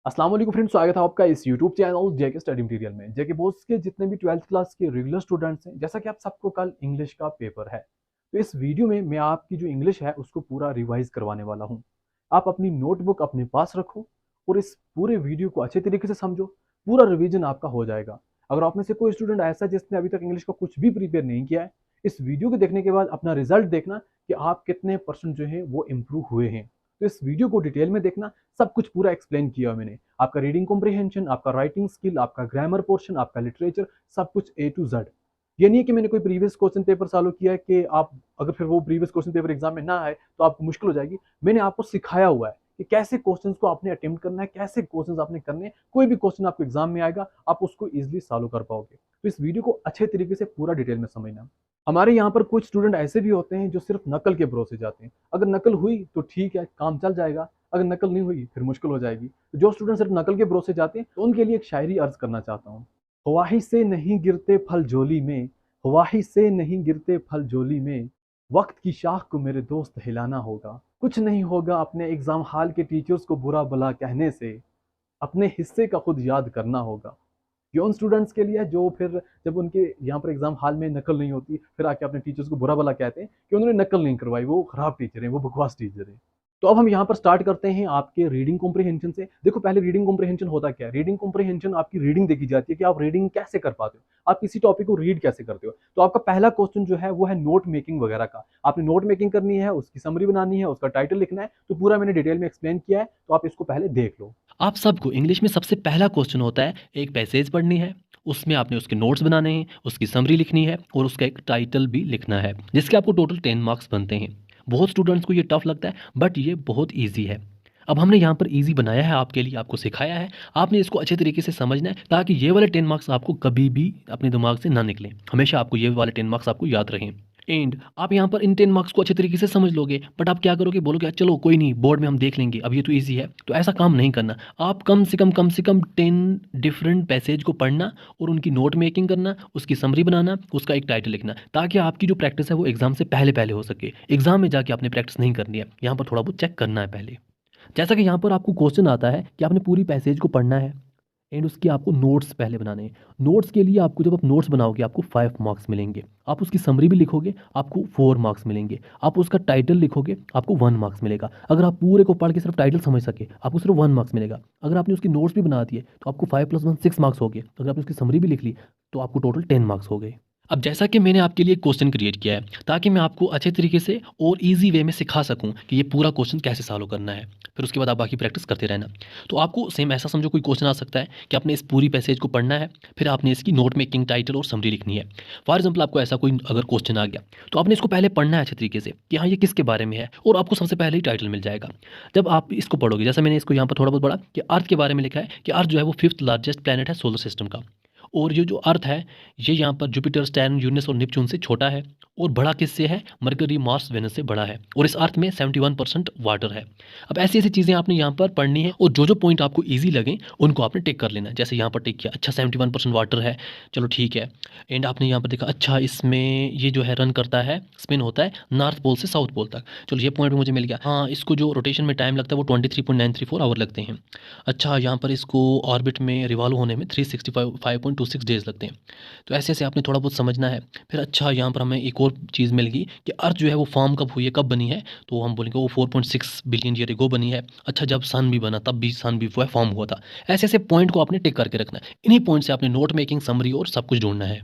अस्सलाम वालेकुम फ्रेंड्स, स्वागत है आपका इस यूट्यूब चैनल जेके स्टडी मटेरियल में। जेके बोर्ड्स के जितने भी 12th क्लास के रेगुलर स्टूडेंट्स हैं, जैसा कि आप सबको कल इंग्लिश का पेपर है, तो इस वीडियो में मैं आपकी जो इंग्लिश है उसको पूरा रिवाइज करवाने वाला हूँ। आप अपनी नोटबुक अपने पास रखो और इस पूरे वीडियो को अच्छे तरीके से समझो। पूरा रिविजन आपका हो जाएगा। अगर आप में से कोई स्टूडेंट ऐसा है जिसने अभी तक इंग्लिश का कुछ भी प्रिपेयर नहीं किया है, इस वीडियो को देखने के बाद अपना रिजल्ट देखना कि आप कितने परसेंट जो है वो इम्प्रूव हुए हैं। तो इस वीडियो को डिटेल में देखना, सब कुछ पूरा एक्सप्लेन किया मैंने। आपका रीडिंग कॉम्प्रिहेंशन, आपका राइटिंग स्किल, आपका ग्रामर पोर्शन, आपका लिटरेचर, सब कुछ ए टू जेड। ये नहीं है कि मैंने कोई प्रीवियस क्वेश्चन पेपर सॉल्व किया है कि आप अगर फिर वो प्रीवियस क्वेश्चन पेपर एग्जाम में ना आए तो आपको मुश्किल हो जाएगी। मैंने आपको सिखाया हुआ है कि कैसे क्वेश्चन को आपने अटेम्प्ट करना है, कैसे क्वेश्चन आपने करने हैं। कोई भी क्वेश्चन आपको एग्जाम में आएगा, आप उसको इजिली सॉल्व कर पाओगे। तो इस वीडियो को अच्छे तरीके से पूरा डिटेल में समझना। हमारे यहाँ पर कुछ स्टूडेंट ऐसे भी होते हैं जो सिर्फ नकल के भरोसे जाते हैं। अगर नकल हुई तो ठीक है, काम चल जाएगा। अगर नकल नहीं हुई फिर मुश्किल हो जाएगी। तो जो स्टूडेंट सिर्फ नकल के भरोसे जाते हैं तो उनके लिए एक शायरी अर्ज करना चाहता हूँ। ख्वाहिश से नहीं गिरते फल झोली में, ख्वाहिश से नहीं गिरते फल झोली में, वक्त की शाख को मेरे दोस्त हिलाना होगा। कुछ नहीं होगा अपने एग्जाम हाल के टीचर्स को बुरा भला कहने से, अपने हिस्से का खुद याद करना होगा। ये उन स्टूडेंट्स के लिए है जो फिर जब उनके यहाँ पर एग्जाम हाल में नकल नहीं होती फिर आके अपने टीचर्स को बुरा भला कहते हैं कि उन्होंने नकल नहीं करवाई, वो खराब टीचर है, वो बकवास टीचर है। तो अब हम यहाँ पर स्टार्ट करते हैं आपके रीडिंग कॉम्प्रिहेंशन से। देखो, पहले रीडिंग कॉम्प्रिहेंशन होता क्या है। रीडिंग कॉम्प्रिहेंशन आपकी रीडिंग देखी जाती है कि आप रीडिंग कैसे कर पाते हो, आप किसी टॉपिक को रीड कैसे करते हो। तो आपका पहला क्वेश्चन जो है वो है नोट मेकिंग वगैरह का। आपने नोट मेकिंग करनी है, उसकी समरी बनानी है, उसका टाइटल लिखना है। तो पूरा मैंने डिटेल में एक्सप्लेन किया है, तो आप इसको पहले देख लो। आप सबको इंग्लिश में सबसे पहला क्वेश्चन होता है, एक पैसेज पढ़नी है, उसमें आपने उसके नोट्स बनाने हैं, उसकी समरी लिखनी है और उसका एक टाइटल भी लिखना है, जिसके आपको टोटल 10 मार्क्स बनते हैं। बहुत स्टूडेंट्स को ये टफ लगता है, बट ये बहुत ईजी है। अब हमने यहाँ पर ईजी बनाया है आपके लिए, आपको सिखाया है, आपने इसको अच्छे तरीके से समझना है ताकि ये वाले 10 मार्क्स आपको कभी भी अपने दिमाग से ना निकलें। हमेशा आपको ये वाले 10 मार्क्स आपको याद रहें। एंड आप यहाँ पर इन 10 मार्क्स को अच्छे तरीके से समझ लोगे, बट आप क्या करोगे, बोलोगे चलो कोई नहीं, बोर्ड में हम देख लेंगे, अब ये तो ईजी है। तो ऐसा काम नहीं करना। आप कम से कम 10 डिफरेंट पैसेज को पढ़ना और उनकी नोट मेकिंग करना, उसकी समरी बनाना, उसका एक टाइटल लिखना, ताकि आपकी जो प्रैक्टिस है वो एग्जाम से पहले पहले हो सके। एग्जाम में जाके आपने प्रैक्टिस नहीं करनी है, यहाँ पर थोड़ा बहुत चेक करना है पहले। जैसा कि यहाँ पर आपको क्वेश्चन आता है कि आपने पूरी पैसेज को पढ़ना है एंड उसके आपको नोट्स पहले बनाने हैं। नोट्स के लिए आपको, जब आप नोट्स बनाओगे, आपको 5 मार्क्स मिलेंगे। आप उसकी समरी भी लिखोगे, आपको 4 मार्क्स मिलेंगे। आप उसका टाइटल लिखोगे, आपको 1 मार्क्स मिलेगा। अगर आप पूरे को पढ़ के सिर्फ टाइटल समझ सके, आपको सिर्फ 1 मार्क्स मिलेगा। अगर आपने उसकी नोट्स भी बना दिए तो आपको 5 + 1 6 मार्क्स हो गए। अगर आपने उसकी समरी भी लिख ली तो आपको टोटल 10 मार्क्स हो गए। अब जैसा कि मैंने आपके लिए क्वेश्चन क्रिएट किया है ताकि मैं आपको अच्छे तरीके से और ईजी वे में सिखा सकूं कि ये पूरा क्वेश्चन कैसे सॉल्व करना है, फिर उसके बाद आप बाकी प्रैक्टिस करते रहना। तो आपको सेम ऐसा समझो, कोई क्वेश्चन आ सकता है कि आपने इस पूरी पैसेज को पढ़ना है, फिर आपने इसकी नोट मेकिंग, टाइटल और समरी लिखनी है। फॉर एग्जाम्पल, आपको ऐसा कोई अगर क्वेश्चन आ गया तो आपने इसको पहले पढ़ना है अच्छे तरीके से कि हाँ ये किसके बारे में है, और आपको सबसे पहले ही टाइटल मिल जाएगा। जब आप इसको पढ़ोगे, जैसा मैंने इसको यहाँ पर थोड़ा बहुत पढ़ा कि अर्थ के बारे में लिखा है कि अर्थ जो है वो 5th लार्जेस्ट प्लैनेट है सोलर सिस्टम का। और ये जो अर्थ है, ये यहाँ पर जुपिटर, सैटर्न, यूरेनस और नेपच्यून से छोटा है, और बड़ा किससे है, मरकरी, मार्स, वेनस से बड़ा है। और इस अर्थ में 71% वाटर है। अब ऐसी ऐसी चीज़ें आपने यहाँ पर पढ़नी है, और जो जो पॉइंट आपको ईजी लगे उनको आपने टिक कर लेना है। जैसे यहाँ पर टिक किया, अच्छा 71% वाटर है, चलो ठीक है। एंड आपने यहाँ पर देखा, अच्छा इसमें ये जो है रन करता है, स्पिन होता है नॉर्थ पोल से साउथ पोल तक, चलो ये पॉइंट भी मुझे मिल गया। हाँ, इसको जो रोटेशन में टाइम लगता है वो 23.934 आवर लगते हैं। अच्छा, यहाँ पर इसको ऑर्बिट में रिवॉल्व होने में 365.26 डेज लगते हैं। तो ऐसे ऐसे आपने थोड़ा बहुत समझना है। फिर अच्छा, यहाँ पर हमें एक और चीज़ मिल गई कि अर्थ जो है वो फॉर्म कब हुई है, कब बनी है, तो हम बोलेंगे वो 4.6 बिलियन ईयर एगो बनी है। अच्छा, जब सन भी बना तब भी सन भी वो है फॉर्म हुआ था। ऐसे ऐसे पॉइंट को आपने टिक करके रखना है। इन्हीं पॉइंट से आपने नोट मेकिंग, समरी और सब कुछ ढूंढना है।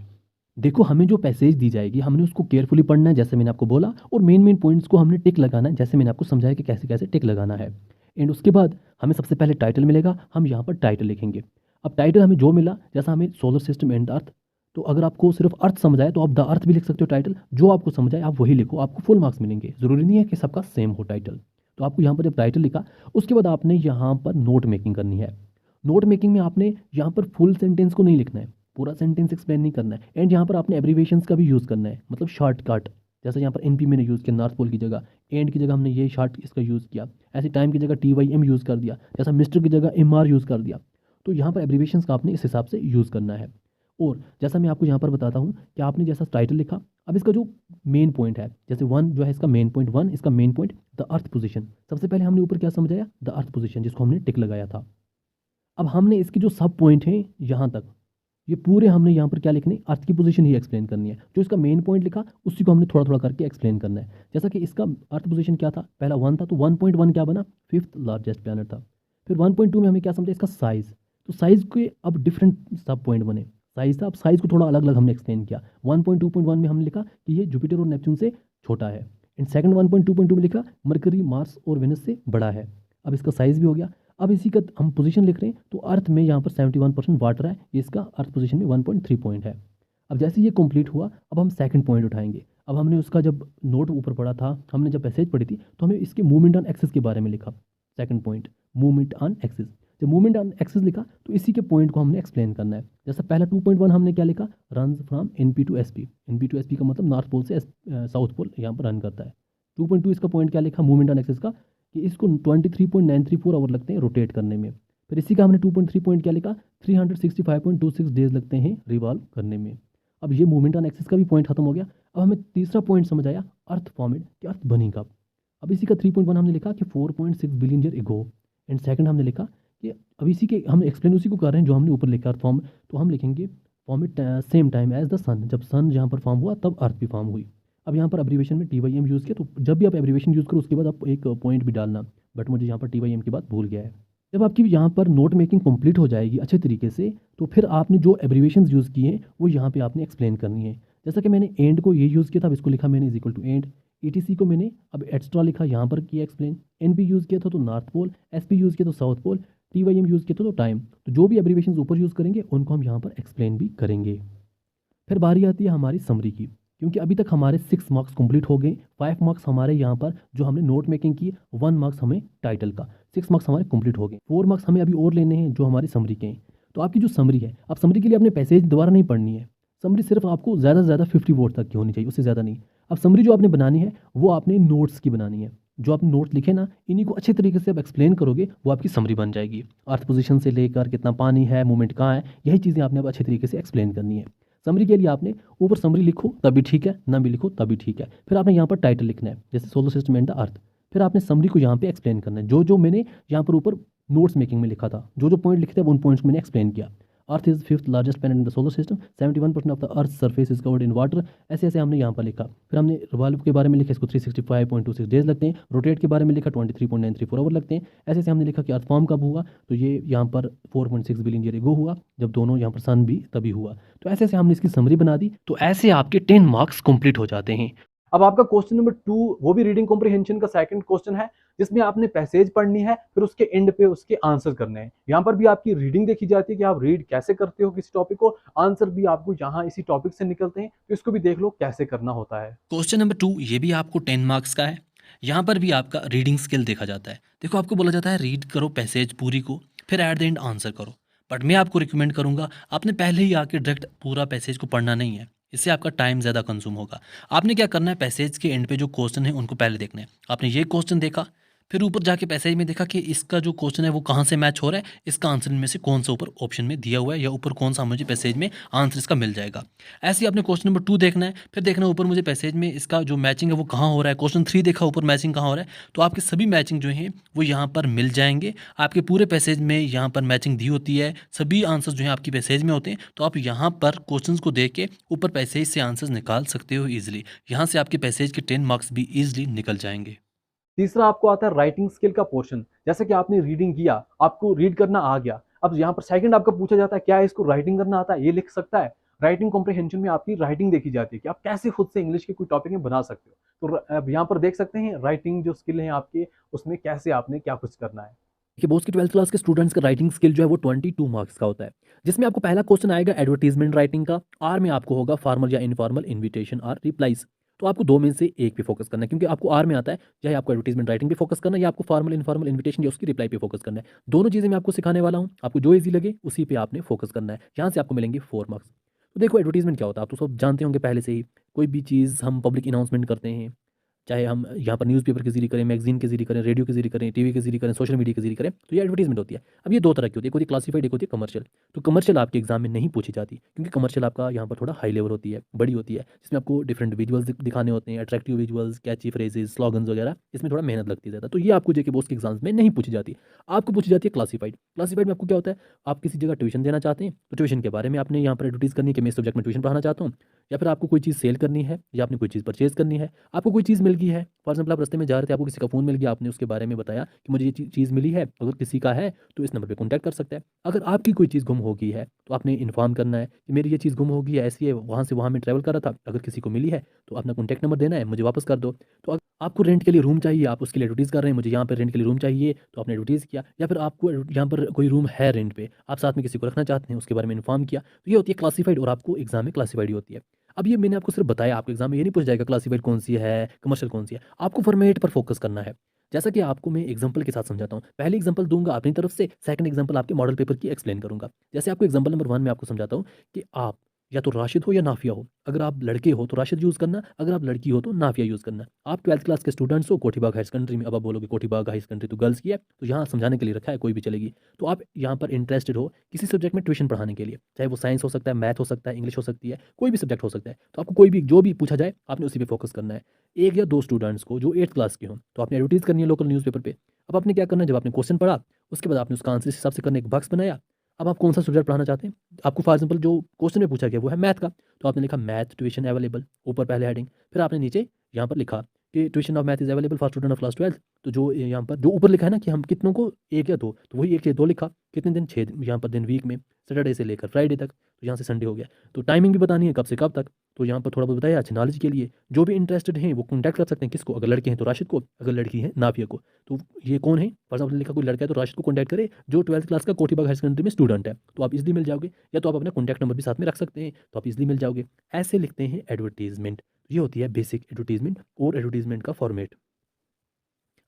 देखो, हमें जो पैसेज दी जाएगी हमने उसको केयरफुली पढ़ना है, जैसे मैंने आपको बोला, और मेन मेन पॉइंट्स को हमने टिक लगाना है, जैसे मैंने आपको समझाया कि कैसे कैसे टिक लगाना है। एंड उसके बाद हमें सबसे पहले टाइटल मिलेगा, हम यहाँ पर टाइटल लिखेंगे। अब टाइटल हमें जो मिला, जैसा हमें सोलर सिस्टम एंड अर्थ, तो अगर आपको सिर्फ अर्थ समझ आए तो आप द अर्थ भी लिख सकते हो। टाइटल जो आपको समझ आए आप वही लिखो, आपको फुल मार्क्स मिलेंगे। ज़रूरी नहीं है कि सबका सेम हो टाइटल। तो आपको यहाँ पर जब टाइटल लिखा, उसके बाद आपने यहाँ पर नोट मेकिंग करनी है। नोट मेकिंग में आपने यहाँ पर फुल सेंटेंस को नहीं लिखना है, पूरा सेंटेंस एक्सप्लेन नहीं करना है। एंड यहाँ पर आपने एब्रीवेशंस का भी यूज़ करना है, मतलब शॉर्टकट। जैसे यहाँ पर एनपी मैंने यूज़ किया नॉर्थ पोल की जगह, एंड की जगह हमने ये शॉर्ट इसका यूज़ किया। ऐसे टाइम की जगह TYM यूज़ कर दिया, जैसा मिस्टर की जगह MR यूज़ कर दिया। तो यहाँ पर एब्रीवेशंस का आपने इस हिसाब से यूज़ करना है। और जैसा मैं आपको यहाँ पर बताता हूँ कि आपने जैसा टाइटल लिखा, अब इसका जो मेन पॉइंट है, जैसे 1 जो है इसका मेन पॉइंट, 1 इसका main point the earth position. सबसे पहले हमने ऊपर क्या समझाया, द अर्थ पोजीशन, जिसको हमने टिक लगाया था। अब हमने इसके जो सब पॉइंट हैं यहाँ तक, ये पूरे हमने यहाँ पर क्या लिखने, अर्थ की पोजीशन ही एक्सप्लेन करनी है। जो इसका मेन पॉइंट लिखा उसी को हमने थोड़ा थोड़ा करके एक्सप्लेन करना है। जैसा कि इसका अर्थ पोजीशन क्या था, पहला 1 था, तो 1.1 क्या बना, फिफ्थ लार्जेस्ट प्लैनेट था। फिर 1.2 में हमें क्या समझा, इसका साइज़, तो साइज़ के अब डिफरेंट सब पॉइंट बने। साइज़ था, अब साइज़ को थोड़ा अलग अलग हमने एक्सप्लेन किया। 1.2.1 में हमने लिखा कि ये जुपिटर और नेपच्यून से छोटा है। एंड सेकंड 1.2.2 में लिखा मरकरी, मार्स और वेनस से बड़ा है। अब इसका साइज़ भी हो गया। अब इसी का हम पोजीशन लिख रहे हैं, तो अर्थ में यहाँ पर 71% वाटर है, ये इसका अर्थ पोजीशन में 1.3 पॉइंट है। अब जैसे ये कंप्लीट हुआ, अब हम सेकंड पॉइंट उठाएंगे। अब हमने उसका जब नोट ऊपर पढ़ा था, हमने जब पैसेज पढ़ी थी, तो हमें इसके मूवमेंट ऑन एक्सिस के बारे में लिखा। Second point, movement on axis. जब मूवमेंट ऑन एक्सिस लिखा, तो इसी के पॉइंट को हमने एक्सप्लेन करना है। जैसा पहला 2.1 हमने क्या लिखा, run from NP to SP। NP to SP का मतलब नॉर्थ पोल से साउथ पोल यहाँ पर रन करता है। 2.2 इसका पॉइंट क्या लिखा, मूवमेंट ऑन एक्सिस का, कि इसको 23.934 आवर लगते हैं रोटेट करने में। फिर इसी का हमने 2.3 पॉइंट क्या लिखा, 365.26 डेज लगते हैं रिवॉल्व करने में। अब ये मूवमेंट ऑन एक्सिस का भी पॉइंट खत्म हो गया। अब हमें तीसरा पॉइंट समझ आया, अर्थ फॉर्मेट, कि अर्थ बनी कब। अब इसी का 3.1 हमने लिखा कि 4.6 billion year ago. And second हमने लिखा कि अब इसी के हम एक्सप्लेन उसी को कर रहे हैं जो हमने ऊपर लिखा, अर्थ फॉर्म, तो हम लिखेंगे format same time as the sun. जब सन जहाँ पर फॉर्म हुआ तब अर्थ भी फॉर्म हुई। अब यहाँ पर एब्रीवेशन में TYM यूज़ किया, तो जब भी आप एब्रीवेशन यूज़ करो उसके बाद आप एक पॉइंट भी डालना, बट मुझे यहाँ पर TYM की बात भूल गया है। जब आपकी यहाँ पर नोट मेकिंग कंप्लीट हो जाएगी अच्छे तरीके से, तो फिर आपने जो एब्रीवेशंस यूज़ किए हैं वो यहाँ पे आपने एक्सप्लेन करनी है। जैसा कि मैंने एंड को ये यूज़ किया था, अब इसको लिखा मैंने is equal to and. ETC को मैंने अब एक्स्ट्रा लिखा, यहाँ पर किया एक्सप्लेन। NP यूज़ किया था तो नॉर्थ पोल, SP यूज़ किया तो साउथ पोल, TYM यूज़ किया था तो टाइम। तो जो भी एब्रीवेशंस ऊपर यूज़ करेंगे उनको हम यहाँ पर एक्सप्लेन भी करेंगे। फिर बारी आती है हमारी समरी की, क्योंकि अभी तक हमारे 6 मार्क्स कंप्लीट हो गए। 5 मार्क्स हमारे यहाँ पर जो हमने नोट मेकिंग की, 1 मार्क्स हमें टाइटल का, 6 मार्क्स हमारे कंप्लीट हो गए। 4 मार्क्स हमें अभी और लेने हैं जो हमारी समरी के हैं। तो आपकी जो समरी है, अब समरी के लिए आपने पैसेज दोबारा नहीं पढ़नी है। समरी सिर्फ आपको ज़्यादा से ज़्यादा 50 वर्ड तक की होनी चाहिए, उससे ज़्यादा नहीं। अब समरी जो आपने बनानी है वो आपने नोट्स की बनानी है। जो आपने नोट्स लिखे ना, इन्हीं को अच्छे तरीके से आप एक्सप्लेन करोगे, वो आपकी समरी बन जाएगी। अर्थ पोजीशन से लेकर कितना पानी है, मूवमेंट कहाँ है, यही चीज़ें आपने अब अच्छे तरीके से एक्सप्लेन करनी है। समरी के लिए आपने ऊपर समरी लिखो तभी ठीक है, ना भी लिखो तभी ठीक है। फिर आपने यहाँ पर टाइटल लिखना है, जैसे solar system and the earth. फिर आपने समरी को यहाँ पे एक्सप्लेन करना है, जो जो मैंने यहाँ पर ऊपर नोट्स मेकिंग में लिखा था, जो जो पॉइंट लिखे थे उन पॉइंट्स मैंने एक्सप्लेन किया। Earth is fifth largest planet in the solar system, 71% of the earth surface is covered in water. ऐसे ऐसे हमने यहाँ पर लिखा। फिर हमने रिवॉल्व के बारे में लिखा, इसको 365.26 डेज लगते हैं। रोटेट के बारे में लिखा, 23.934 आवर लगते हैं। ऐसे ऐसे हमने लिखा कि अर्थ फॉर्म कब हुआ, तो ये यहाँ पर 4.6 बिलियन ईयर एगो हुआ, जब दोनों यहाँ पर सन भी तभी हुआ। तो ऐसे ऐसे हमने इसकी समरी बना दी। तो ऐसे आपके 10 मार्क्स कंप्लीट हो जाते हैं। अब आपका क्वेश्चन नंबर 2 वो भी रीडिंग कॉम्प्रिहेंशन का सेकंड क्वेश्चन है, जिसमें आपने पैसेज पढ़नी है, फिर उसके एंड पे उसके आंसर करने हैं। यहाँ पर भी आपकी रीडिंग देखी जाती है कि आप रीड कैसे करते हो किसी टॉपिक को, आंसर भी आपको यहाँ इसी टॉपिक से निकलते हैं, तो इसको भी देख लो कैसे करना होता है। क्वेश्चन नंबर 2 ये भी आपको 10 मार्क्स का है। यहाँ पर भी आपका रीडिंग स्किल देखा जाता है। देखो, आपको बोला जाता है रीड करो पैसेज पूरी को, फिर एट द एंड आंसर करो। बट मैं आपको रिकमेंड करूँगा, आपने पहले ही आके डायरेक्ट पूरा पैसेज को पढ़ना नहीं है, इससे आपका टाइम ज़्यादा कंज्यूम होगा। आपने क्या करना है, पैसेज के एंड पे जो क्वेश्चन है उनको पहले देखना है। आपने ये क्वेश्चन देखा, फिर ऊपर जाके पैसेज में देखा कि इसका जो क्वेश्चन है वो कहाँ से मैच हो रहा है, इसका आंसर इनमें से कौन सा ऊपर ऑप्शन में दिया हुआ है, या ऊपर कौन सा मुझे पैसेज में आंसर इसका मिल जाएगा। ऐसे ही आपने क्वेश्चन नंबर 2 देखना है, फिर देखना ऊपर मुझे पैसेज में इसका जो मैचिंग है वो कहाँ हो रहा है। क्वेश्चन 3 देखा, ऊपर मैचिंग कहाँ हो रहा है, तो आपके सभी मैचिंग जो हैं वो यहाँ पर मिल जाएंगे। आपके पूरे पैसेज में यहाँ पर मैचिंग दी होती है, सभी आंसर जो हैं आपकी पैसेज में होते हैं। तो आप यहाँ पर क्वेश्चन को देख के ऊपर पैसेज से आंसर निकाल सकते हो ईजिली। यहाँ से आपके पैसेज के 10 मार्क्स भी ईजिली निकल जाएंगे। तीसरा आपको आता है राइटिंग स्किल का पोर्शन। जैसे कि आपने रीडिंग किया, आपको रीड करना आ गया, अब यहाँ पर सेकंड आपका पूछा जाता है क्या इसको राइटिंग करना आता है, ये लिख सकता है। राइटिंग कॉम्प्रिहेंशन में आपकी राइटिंग देखी जाती है कि आप कैसे खुद से इंग्लिश के कोई टॉपिक में बना सकते हो। तो अब यहाँ पर देख सकते हैं राइटिंग जो स्किल है आपके, उसमें कैसे आपने क्या कुछ करना है। कि बोर्ड के 12th क्लास के स्टूडेंट्स का राइटिंग स्किल जो है वो 22 मार्क्स का होता है, जिसमें आपको पहला क्वेश्चन आएगा एडवर्टीजमेंट राइटिंग का। आर में आपको होगा फॉर्मल या इनफॉर्मल इन्विटेशन और रिप्लाईज। तो आपको दो में से एक पे फोकस करना है, क्योंकि आपको आर में आता है, चाहे आपको एडवर्टीजमेंट राइटिंग पे फोकस करना है या आपको फॉर्मल इनफॉर्मल इन्विटेशन या उसकी रिप्लाई पे फोकस करना है। दोनों चीज़ें मैं आपको सिखाने वाला हूँ, आपको जो ईजी लगे उसी पे आपने फोकस करना है। यहाँ से आपको मिलेंगे 4 मार्क्स। तो देखो, एडवर्टीजमेंट क्या होता है आप तो सब जानते होंगे पहले से ही। कोई भी चीज़ हम पब्लिक अनाउंसमेंट करते हैं, चाहे हम यहाँ पर न्यूज़पेपर के ज़रिए करें, मैगज़ीन के ज़रिए करें, रेडियो के ज़रिए करें, टीवी के ज़रिए करें, सोशल मीडिया के ज़रिए करें, तो ये एडवर्टाइज़मेंट होती है। अब ये 2 तरह की होती है, एक होती है क्लासिफाइड, एक होती है कमर्शियल। तो कमर्शियल आपके एग्ज़ाम में नहीं पूछी जाती, क्योंकि कमर्शियल आपका यहाँ पर थोड़ा हाई लेवल होती है, बड़ी होती है, जिसमें आपको डिफरेंट विजुअल्स दिखाने होते हैं, अट्रैक्टिव विजुअल्स, कैची फ्रेजेज़, स्लोगन्स वगैरह, इसमें थोड़ा मेहनत लगती है ज़्यादा। तो ये आपको जेईई बोर्ड्स के एग्ज़ाम्स में नहीं पूछी जाती। आपको पूछी जाती है क्लासिफाइड। क्लासिफाइड में आपको क्या होता है, आप किसी जगह ट्यूशन देना चाहते हैं, तो ट्यूशन के बारे में आपने यहाँ पर एडवर्टाइज़ करनी है कि मैं इस सब्जेक्ट में ट्यूशन पढ़ाना चाहता हूँ, या फिर आपको कोई चीज़ सेल करनी है, या आपने कोई चीज़ परचेज़ करनी है, आपको कोई चीज़ मिल गई है। फॉर एग्ज़ाम्पल आप रास्ते में जा रहे थे, आपको किसी का फ़ोन मिल गया, आपने उसके बारे में बताया कि मुझे ये चीज़ मिली है, अगर किसी का है तो इस नंबर पे कॉन्टैक्ट कर सकता है। अगर आपकी कोई चीज़ गुम हो गई है, तो आपने इन्फॉर्म करना है कि मेरी ये चीज़ गुम हो गई है, ऐसी है, वहाँ से वहाँ मैं ट्रैवल कर रहा था, अगर किसी को मिली है तो अपना कॉन्टैक्ट नंबर देना है, मुझे वापस कर दो। तो आपको रेंट के लिए रूम चाहिए, आप उसके लिए एडवर्टाइज़ कर रहे हैं, मुझे यहाँ पे रेंट के लिए रूम चाहिए, तो आपने एडवर्टाइज़ किया, या फिर आपको यहाँ पर कोई रूम है रेंट पे, आप साथ में किसी को रखना चाहते हैं, उसके बारे में इन्फॉर्म किया, तो ये होती है क्लासिफाइड, और आपको एग्ज़ाम में क्लासिफाइड ही होती है। अब ये मैंने आपको सिर्फ बताया, आपके एग्ज़ाम में ये नहीं पूछा जाएगा क्लासिफाइड कौन सी है, कमर्शियल कौन सी है, आपको फॉर्मेट पर फोकस करना है। जैसा कि आपको मैं एग्जांपल के साथ समझाता हूँ। पहले एग्जांपल दूँगा अपनी तरफ से, सेकंड एग्जांपल आपके मॉडल पेपर की एक्सप्लेन करूँगा। जैसे आपको एग्जांपल नंबर 1 में आपको समझाता हूँ कि आप या तो राशिद हो या नाफिया हो। अगर आप लड़के हो तो राशिद यूज़ करना, अगर आप लड़की हो तो नाफिया यूज़ करना। आप 12th क्लास के स्टूडेंट्स हो कोठीबाग हायर सेकेंडरी में, अब आप बोलोगे कोठीबाग हायर सेकेंडरी तो गर्ल्स की है, तो यहाँ समझाने के लिए रखा है, कोई भी चलेगी। तो आप यहाँ पर इंटरेस्टेड हो किसी सब्जेक्ट में ट्यूशन पढ़ाने के लिए, चाहे वो साइंस हो सकता है, मैथ हो सकता है, इंग्लिश हो सकती है, कोई भी सब्जेक्ट हो सकता है। तो आपको कोई भी जो भी पूछा जाए, आपने उसी पे फोकस करना है। 1 या 2 स्टूडेंट्स को जो 8th क्लास के हों, तो आपने एडवर्टाइज़ करनी है लोकल न्यूज़पेपर पे। अब आपने क्या करना है, जब आपने क्वेश्चन पढ़ा, उसके बाद आपने उसका आंसर इस हिसाब से करने एक बॉक्स बनाया। अब आप कौन-सा सब्जेक्ट पढ़ाना चाहते हैं? आपको फॉर एग्ज़ाम्पल जो क्वेश्चन में पूछा गया वो है मैथ का, तो आपने लिखा मैथ ट्यूशन अवेलेबल, ऊपर पहले हेडिंग, फिर आपने नीचे यहाँ पर लिखा कि tuition of math is available for student of class 12th। तो जो यहाँ पर जो ऊपर लिखा है ना कि हम कितनों को 1 या 2, तो वही 1 या 2 लिखा। कितने दिन? 6 यहाँ पर दिन वीक में, सैटरडे से लेकर फ्राइडे तक, तो यहाँ से संडे हो गया। तो टाइमिंग भी बतानी है कब से कब तक, तो यहाँ पर थोड़ा बहुत बताया अच्छी नॉलेज के लिए। जो भी इंटरेस्टेड हैं वो कॉन्टैक्ट कर सकते हैं, किसको? अगर लड़के हैं तो राशिद को, अगर लड़की है नाफिया को। तो ये कौन है? फॉर एग्ज़ाम्पल लिखा कोई लड़का है तो राशिद को कॉन्टैक्ट करे जो 12th क्लास का कोठीबाग हायर सेकेंडरी में स्टूडेंट है, तो आप ईज़िली मिल जाओगे, या तो आप अपना कॉन्टैक्ट नंबर भी साथ में रख सकते हैं, तो आप ईज़िली मिल जाओगे। ऐसे लिखते हैं एडवर्टाइज़मेंट। ये होती है बेसिक एडवर्टाइज़मेंट और एडवर्टाइज़मेंट का फॉर्मेट।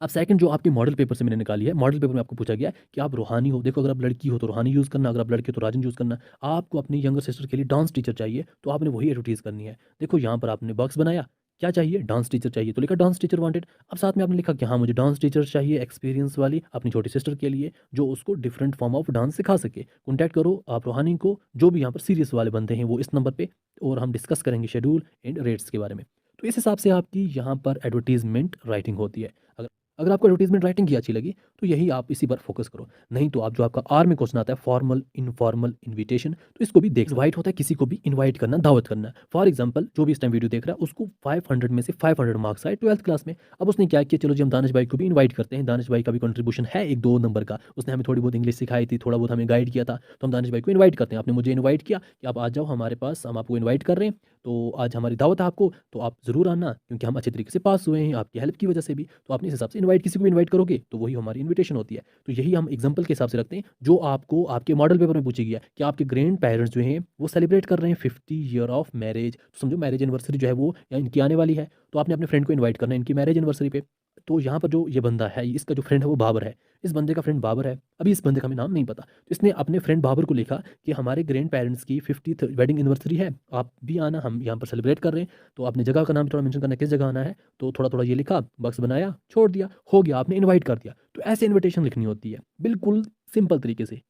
अब सेकंड जो आपके मॉडल पेपर से मैंने निकाली है, मॉडल पेपर में आपको पूछा गया है कि आप रूहानी हो, देखो अगर आप लड़की हो तो रूहानी यूज़ करना, अगर आप लड़के हो तो राजन यूज़ करना। आपको अपनी यंगर सिस्टर के लिए डांस टीचर चाहिए, तो आपने वही एडवर्टाइज़ करनी है। देखो यहाँ पर आपने बॉक्स बनाया, क्या चाहिए? डांस टीचर चाहिए, तो लिखा डांस टीचर वांटेड। अब साथ में आपने लिखा कि हाँ, मुझे डांस टीचर चाहिए एक्सपीरियंस वाली अपनी छोटी सिस्टर के लिए, जो उसको डिफरेंट फॉर्म ऑफ डांस सिखा सके। कॉन्टैक्ट करो आप रूहानी को, जो भी यहाँ पर सीरियस वाले बंदे हैं वो इस नंबर पे, और हम डिस्कस करेंगे शेड्यूल एंड रेट्स के बारे में। तो इस हिसाब से आपकी यहाँ पर एडवर्टाइज़मेंट राइटिंग होती है। अगर अगर आपको एडवर्टाइज़मेंट राइटिंग की अच्छी लगी, तो यही आप इसी पर फ़ोकस करो। नहीं तो आप जो आपका आर में क्वेश्चन आता है फॉर्मल, इनफॉर्मल, इन्विटेशन, तो इसको भी देख इनवाइट होता है किसी को भी इनवाइट करना, दावत करना। फॉर एग्ज़ाम्पल जो भी इस टाइम वीडियो देख रहा है उसको 500 में से 500 मार्क्स आए 12th क्लास में। अब उसने क्या किया, चलो जी हम दानिश भाई को भी इनवाइट करते हैं। दानिश भाई का भी कंट्रीब्यूशन है 1-2 नंबर का। उसने हमें थोड़ी बहुत इंग्लिश सिखाई थी, थोड़ा बहुत हमें गाइड किया था, तो हम दानिश भाई को इनवाइट करते हैं। आपने मुझे इनवाइट किया कि आप आ जाओ हमारे पास, हम आपको इनवाइट कर रहे हैं, तो आज हमारी दावत है आपको, तो आप ज़रूर आना, क्योंकि हम अच्छे तरीके से पास हुए हैं आपकी हेल्प की वजह से भी। तो आपने इस हिसाब से इनवाइट किसी को भी इनवाइट करोगे, तो वही हमारी इनविटेशन होती है। तो यही हम एग्जांपल के हिसाब से रखते हैं, जो आपको आपके मॉडल पेपर में पूछी गया कि आपके ग्रैंड पेरेंट्स जो हैं वो सेलिब्रेट कर रहे हैं 50 ईयर ऑफ मैरिज। तो समझो मैरिज एनिवर्सरी जो है वो या इनकी आने वाली है, तो आपने अपने फ्रेंड को इनवाइट करना है इनकी मैरिज एनिवर्सरी पे। तो यहाँ पर जो ये बंदा है, इसका जो फ्रेंड है वो बाबर है। इस बंदे का फ्रेंड बाबर है। अभी इस बंदे का हमें नाम नहीं पता। तो इसने अपने फ्रेंड बाबर को लिखा कि हमारे ग्रैंड पेरेंट्स की 50th वेडिंग एनिवर्सरी है, आप भी आना, हम यहाँ पर सेलिब्रेट कर रहे हैं। तो आपने जगह का नाम थोड़ा मेंशन करना है, किस जगह आना है, तो थोड़ा-थोड़ा ये लिखा, बॉक्स बनाया, छोड़ दिया, हो गया, आपने इनवाइट कर दिया। तो ऐसे इन्विटेशन लिखनी होती है, बिल्कुल सिंपल तरीके से।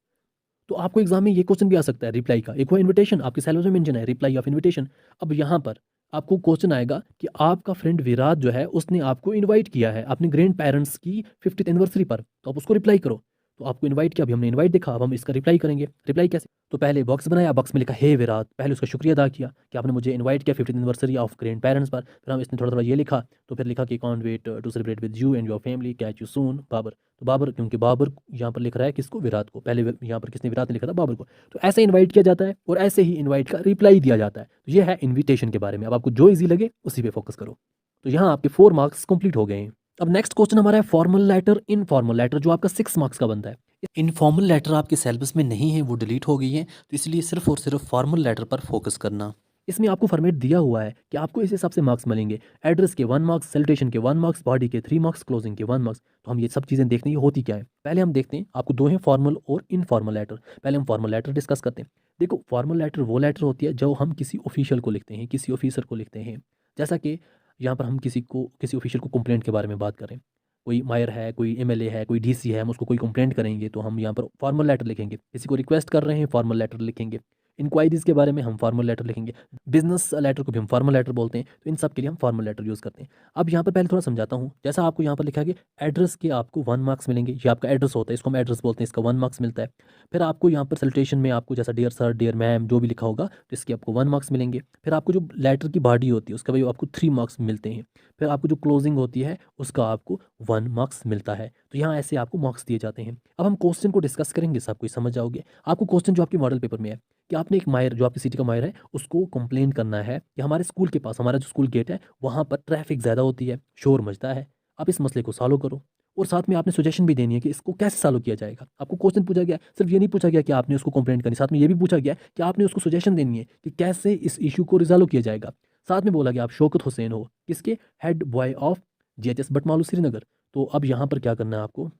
तो आपको एग्ज़ाम में ये क्वेश्चन भी आ सकता है रिप्लाई का। एक वो इन्विटेशन आपके सिलेबस में मेंशन है, रिप्लाई ऑफ इन्विटेशन। अब यहाँ पर आपको क्वेश्चन आएगा कि आपका फ्रेंड विराट जो है उसने आपको इनवाइट किया है अपने ग्रैंड पेरेंट्स की 50th एनिवर्सरी पर, तो आप उसको रिप्लाई करो। तो आपको इनवाइट किया, अभी हमने इनवाइट देखा, अब हम इसका रिप्लाई करेंगे। रिप्लाई कैसे? तो पहले बॉक्स बनाया, बॉक्स में लिखा हे विराट, पहले उसका शुक्रिया अदा किया कि आपने मुझे इनवाइट किया 50th anniversary of grand parents पर। फिर हम इसने थोड़ा-थोड़ा ये लिखा, तो फिर लिखा कि can't wait to celebrate with you and your family, catch you soon Babar. तो बाबर, क्योंकि बाबर यहाँ पर लिख रहा है किसको? विराट को। पहले यहाँ पर किसने? विराट ने लिखा था बाबर को। तो ऐसे इनवाइट किया जाता है और ऐसे ही इनवाइट का रिप्लाई दिया जाता है। तो ये है इनविटेशन के बारे में। अब आपको जो ईज़ी लगे उसी पे फोकस करो। तो यहाँ आपके 4 मार्क्स कंप्लीट हो गए हैं। अब नेक्स्ट क्वेश्चन हमारा है फॉर्मल लेटर, इनफॉर्मल लेटर, जो आपका 6 मार्क्स का बनता है। इनफॉर्मल लेटर आपके सिलेबस में नहीं है, वो डिलीट हो गई है, तो इसलिए सिर्फ और सिर्फ फॉर्मल लेटर पर फोकस करना। इसमें आपको फॉर्मेट दिया हुआ है कि आपको इस हिसाब से मार्क्स मिलेंगे। एड्रेस के 1 मार्क्स, सैल्यूटेशन के 1 मार्क्स, बॉडी के 3 मार्क्स, क्लोजिंग के 1 मार्क्स। तो हम ये सब चीज़ें देखते हैं ये होती क्या है। पहले हम देखते हैं, आपको 2 हैं फॉर्मल और इनफॉर्मल लेटर। पहले हम फॉर्मल लेटर डिस्कस करते हैं। देखो फॉर्मल लेटर वो लेटर होती है जो हम किसी ऑफिशियल को लिखते हैं, किसी ऑफिसर को लिखते हैं। जैसा कि यहाँ पर हम किसी ऑफिशियल को कंप्लेंट के बारे में बात करें, कोई मायर है, कोई एमएलए है, कोई डीसी है, हम उसको कोई कंप्लेंट करेंगे तो हम यहाँ पर फॉर्मल लेटर लिखेंगे। किसी को रिक्वेस्ट कर रहे हैं, फॉर्मल लेटर लिखेंगे। इंक्वायरीज़ के बारे में हम फॉर्मल लेटर लिखेंगे। बिज़नेस लेटर को भी हम फॉर्मल लेटर बोलते हैं, तो इन सब के लिए हम फॉर्मल लेटर यूज़ करते हैं। अब यहाँ पर पहले थोड़ा समझाता हूँ। जैसा आपको यहाँ पर लिखा है कि एड्रेस के आपको 1 मार्क्स मिलेंगे। ये आपका एड्रेस होता है, इसको हम एड्रेस बोलते हैं, इसका 1 मार्क्स मिलता है। फिर आपको यहाँ पर सैल्यूटेशन में आपको जैसा डियर सर, डियर मैम जो भी लिखा होगा, तो इसके आपको 1 मार्क्स मिलेंगे। फिर आपको जो लेटर की बॉडी होती है उसका भी आपको 3 मार्क्स मिलते हैं। फिर आपको जो क्लोजिंग होती है उसका आपको 1 मार्क्स मिलता है। तो यहाँ ऐसे आपको मार्क्स दिए जाते हैं। अब हम क्वेश्चन को डिस्कस करेंगे, सब कुछ समझ जाओगे। आपको क्वेश्चन जो आपके मॉडल पेपर में है कि आपने एक मायर जो आपकी सिटी का मायर है उसको कंप्लेन करना है कि हमारे स्कूल के पास, हमारा जो स्कूल गेट है वहाँ पर ट्रैफिक ज़्यादा होती है, शोर मचता है, आप इस मसले को सॉल्व करो। और साथ में आपने सजेशन भी देनी है कि इसको कैसे सॉल्व किया जाएगा। आपको क्वेश्चन पूछा गया, सिर्फ ये नहीं पूछा गया कि आपने उसको कंप्लेंट करनी, साथ में ये भी पूछा गया कि आपने उसको सजेशन देनी है कि कैसे इस इशू को रिजॉल्व किया जाएगा। साथ में बोला गया आप शौकत हुसैन हो, किसके, head boy of GHS Batmaloo Srinagar. तो अब यहाँ पर क्या करना है आपको,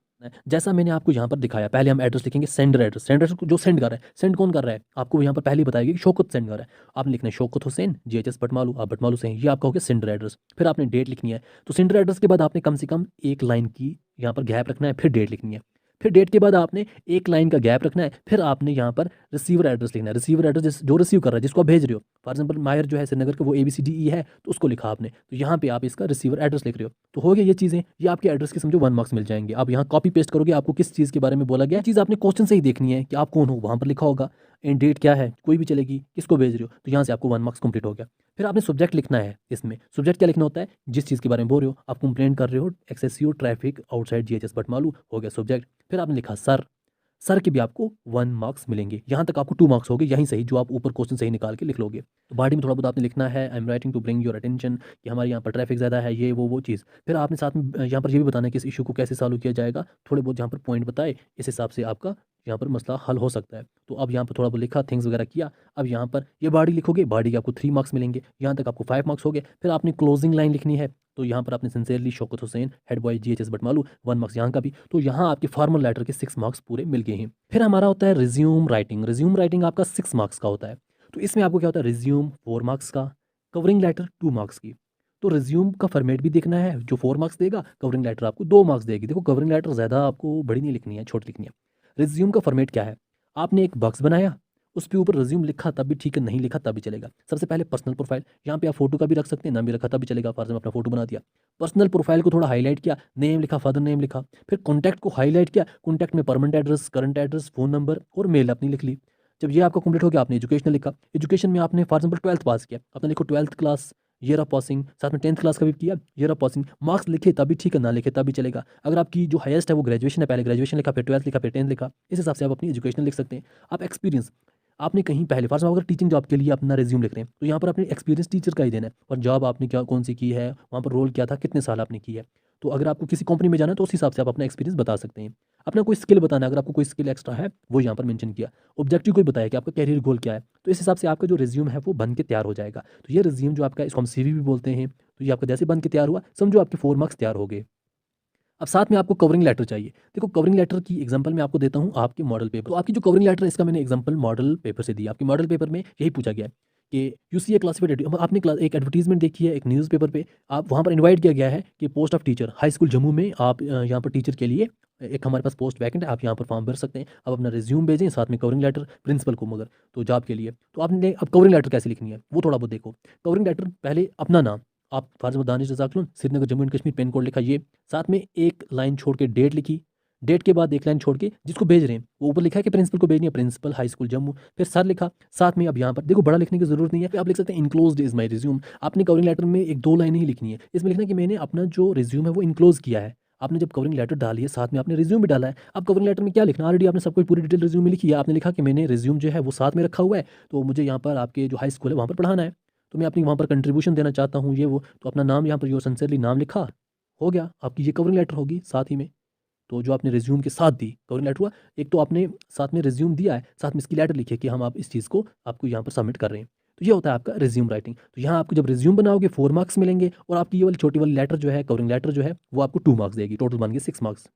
जैसा मैंने आपको यहाँ पर दिखाया, पहले हम एड्रेस लिखेंगे, सेंडर एड्रेस, सेंडर को जो सेंड कर रहा है, सेंड कौन कर रहा है आपको यहाँ पर पहले ही बताएगी कि शौकत सेंड कर रहा है। आपने लिखना है शौकत हुसैन, जीएचएस बटमालू, आप बटमालू से हैं, ये आपका हो गया सेंडर एड्रेस। फिर आपने डेट लिखनी है, तो सेंडर एड्रेस के बाद आपने कम से कम एक लाइन की यहाँ पर गैप रखना है, फिर डेट लिखनी है। फिर डेट के बाद आपने एक लाइन का गैप रखना है, फिर आपने यहाँ पर रिसीवर एड्रेस लिखना है। रिसीवर एड्रेस जो रिसीव कर रहा है, जिसको आप भेज रहे हो, फॉर एग्जांपल मायर जो है श्रीनगर का वो ABCDE है, तो उसको लिखा आपने, तो यहाँ पे आप इसका रिसीवर एड्रेस लिख रहे हो। तो हो गया ये चीज़ें, ये आपके एड्रेस के समझो 1 मार्क्स मिल जाएंगे। आप यहाँ कॉपी पेस्ट करोगे, आपको किस चीज़ के बारे में बोला गया, चीज़ आपने क्वेश्चन से ही देखनी है कि आप कौन हो, वहाँ पर लिखा होगा। एंड डेट क्या है, कोई भी चलेगी, किसको भेज रहे हो, तो यहाँ से आपको 1 मार्क्स कंप्लीट हो गया। फिर आपने सब्जेक्ट लिखना है। इसमें सब्जेक्ट क्या लिखना होता है, जिस चीज़ के बारे में बोल रहे हो, आप कंप्लेंट कर रहे हो excessive traffic outside GHS Batmaloo, हो गया सब्जेक्ट। फिर आपने लिखा सर, सर के भी आपको 1 मार्क्स मिलेंगे। यहाँ तक आपको 2 मार्क्स हो गए, यहीं सही जो आप ऊपर क्वेश्चन सही निकाल के लिख लोगे। तो बॉडी में थोड़ा बहुत आपने लिखना है, I am writing to bring your attention, कि हमारे यहाँ पर ट्रैफिक ज़्यादा है, ये वो चीज़। फिर आपने साथ में यहाँ पर ये भी बताना है कि इस इशू को कैसे सॉल्व किया जाएगा, थोड़े बहुत यहाँ पर पॉइंट बताए, इस हिसाब से आपका यहाँ पर मसला हल हो सकता है। तो अब यहाँ पर थोड़ा बहुत लिखा, थिंग्स वगैरह किया। अब यहाँ पर ये बॉडी लिखोगे, बॉडी के आपको 3 मार्क्स मिलेंगे, यहाँ तक आपको 5 मार्क्स हो गए। फिर आपने क्लोजिंग लाइन लिखनी है, तो यहाँ पर आपने sincerely Shaukat Hussain, head boy GHS Batmaloo, 1 marks यहाँ का भी। तो यहाँ आपके फॉर्मल लेटर के 6 मार्क्स पूरे मिल गए हैं। फिर हमारा होता है रिज्यूम राइटिंग। रिज्यूम राइटिंग आपका 6 मार्क्स का होता है। तो इसमें आपको क्या होता है, रिज्यूम 4 मार्क्स का, कवरिंग लेटर 2 मार्क्स की। तो रिज्यूम का फॉर्मेट भी देखना है, जो 4 मार्क्स देगा, कवरिंग लेटर आपको 2 मार्क्स देगी। देखो कवरिंग लेटर ज़्यादा आपको बड़ी नहीं लिखनी है, छोटी लिखनी है। रिज्यूम का फॉर्मेट क्या है, आपने एक बॉक्स बनाया, उस पे ऊपर रिज्यूम लिखा तब भी ठीक है, नहीं लिखा तब भी चलेगा। सबसे पहले पर्सनल प्रोफाइल, यहाँ पे आप फोटो का भी रख सकते हैं, नाम भी रखा तब भी चलेगा। फॉर एग्जाम्पल अपना फोटो बना दिया, पर्सनल प्रोफाइल को थोड़ा हाईलाइट किया, नेम लिखा, फादर नेम लिखा। फिर कॉन्टैक्ट को हाईलाइट किया, कॉन्टैक्ट में permanent address, current address, phone number और मेल अपनी लिख ली। जब ये आपका कंप्लीट हो गया, आपने एजुकेशनल लिखा, एजुकेशन में आपने फॉर एग्जाम्पल 12th पास किया, आपने लिखो 12th class, year of passing, साथ में 10th क्लास का भी किया, ईयर ऑफ पासिंग। मार्क्स लिखे तभी ठीक है, ना लिखे तब भी चलेगा। अगर आपकी जो हाईएस्ट है वो ग्रेजुएशन है, पहले ग्रेजुएशन लिखा, फिर 12th लिखा, फिर 10th लिखा, इस हिसाब से आप अपनी एजुकेशनल लिख सकते हैं। आप एक्सपीरियंस, आपने कहीं पहले फॉर एग्जाम्पल अगर टीचिंग जॉब के लिए अपना रिज्यूम लिख रहे हैं, तो यहाँ पर अपने एक्सपीरियंस टीचर का ही देना है, और जॉब आपने क्या कौन सी की है, वहाँ पर रोल क्या था, कितने साल आपने की है। तो अगर आपको किसी कंपनी में जाना है तो उस हिसाब से आप अपना एक्सपीरियंस बता सकते हैं। अपना कोई स्किल बताना है, अगर आपको कोई स्किल एक्स्ट्रा है वो यहाँ पर मेंशन किया। ऑब्जेक्टिव कोई बताया कि आपका कैरियर गोल क्या है, तो इस हिसाब से आपका जो रिज्यूम है वो बन के तैयार हो जाएगा। तो ये रिज्यूम जो आपका, इसको हम CV भी बोलते हैं। तो ये आपका जैसे बन के तैयार हुआ, समझो आपके 4 मार्क्स तैयार हो गए। अब साथ में आपको कवरिंग लेटर चाहिए। देखो कवरिंग लेटर की एग्जांपल मैं आपको देता हूँ आपके मॉडल पेपर। तो आपकी जो कवरिंग लेटर है इसका मैंने एग्जांपल मॉडल पेपर से दिया। आपके मॉडल पेपर में यही पूछा गया है कि यू सी ए क्लासिफाइड, आपने एक एडवर्टीजमेंट देखी है एक न्यूज़पेपर पे, आप वहाँ पर इनवाइट किया गया है कि post of teacher high school Jammu में, आप यहाँ पर टीचर के लिए एक हमारे पास पोस्ट वैकेंट है, आप यहाँ पर फॉर्म भर सकते हैं। आप अपना रिज्यूम भेजें, साथ में कवरिंग लेटर प्रिंसिपल को, मगर तो जॉब के लिए। तो आपने अब कवरिंग लेटर कैसे लिखनी है वो थोड़ा बहुत देखो। कवरिंग लेटर पहले अपना नाम, आप for Danish Razaq Lone, Srinagar Jammu and Kashmir, pin code लिखा ये, साथ में एक लाइन छोड़ के डेट लिखी, डेट के बाद एक लाइन छोड़ के जिसको भेज रहे हैं वो ऊपर लिखा है कि प्रिंसिपल को भेजनी है, प्रिंसिपल हाई स्कूल जम्मू, फिर सर लिखा। साथ में अब यहाँ पर देखो बड़ा लिखने की जरूरत नहीं है, आप लिख सकते हैं इनक्लोज्ड इज माई रिज्यूम। आपने कवरिंग लेटर में 1-2 लाइन ही लिखनी है, इसमें लिखना कि मैंने अपना जो रिज्यूम है वो इनक्लोज किया है। आपने जब कवरिंग लेटर डाली है साथ में आपने रिज्यूम भी डाला है। अब कवरिंग लेटर में क्या लिखना, ऑलरेडी आपने सब कुछ पूरी डिटेल रिज्यूम में लिखी है। आपने लिखा कि मैंने रिज्यूम जो है वो साथ में रखा हुआ है, तो मुझे यहाँ पर आपके जो हाई स्कूल है वहाँ पर पढ़ाना है, तो मैं अपनी वहाँ पर कंट्रीब्यूशन देना चाहता हूँ, ये वो। तो अपना नाम यहाँ पर योर सिंसियरली नाम लिखा, हो गया आपकी ये कवरिंग लेटर होगी साथ ही में। तो जो आपने रिज्यूम के साथ दी कवरिंग लेटर हुआ, एक तो आपने साथ में रिज्यूम दिया है, साथ में इसकी लेटर लिखी है कि हम आप इस चीज़ को आपको यहाँ पर सबमिट कर रहे हैं। तो ये होता है आपका रिज्यूम राइटिंग। तो यहाँ आपको जब रिज्यूम बनाओगे 4 मार्क्स मिलेंगे, और आपकी ये वाली छोटी वाली लेटर जो है, कवरिंग लेटर जो है, वो आपको 2 मार्क्स देगी, टोटल बन गए 6 मार्क्स।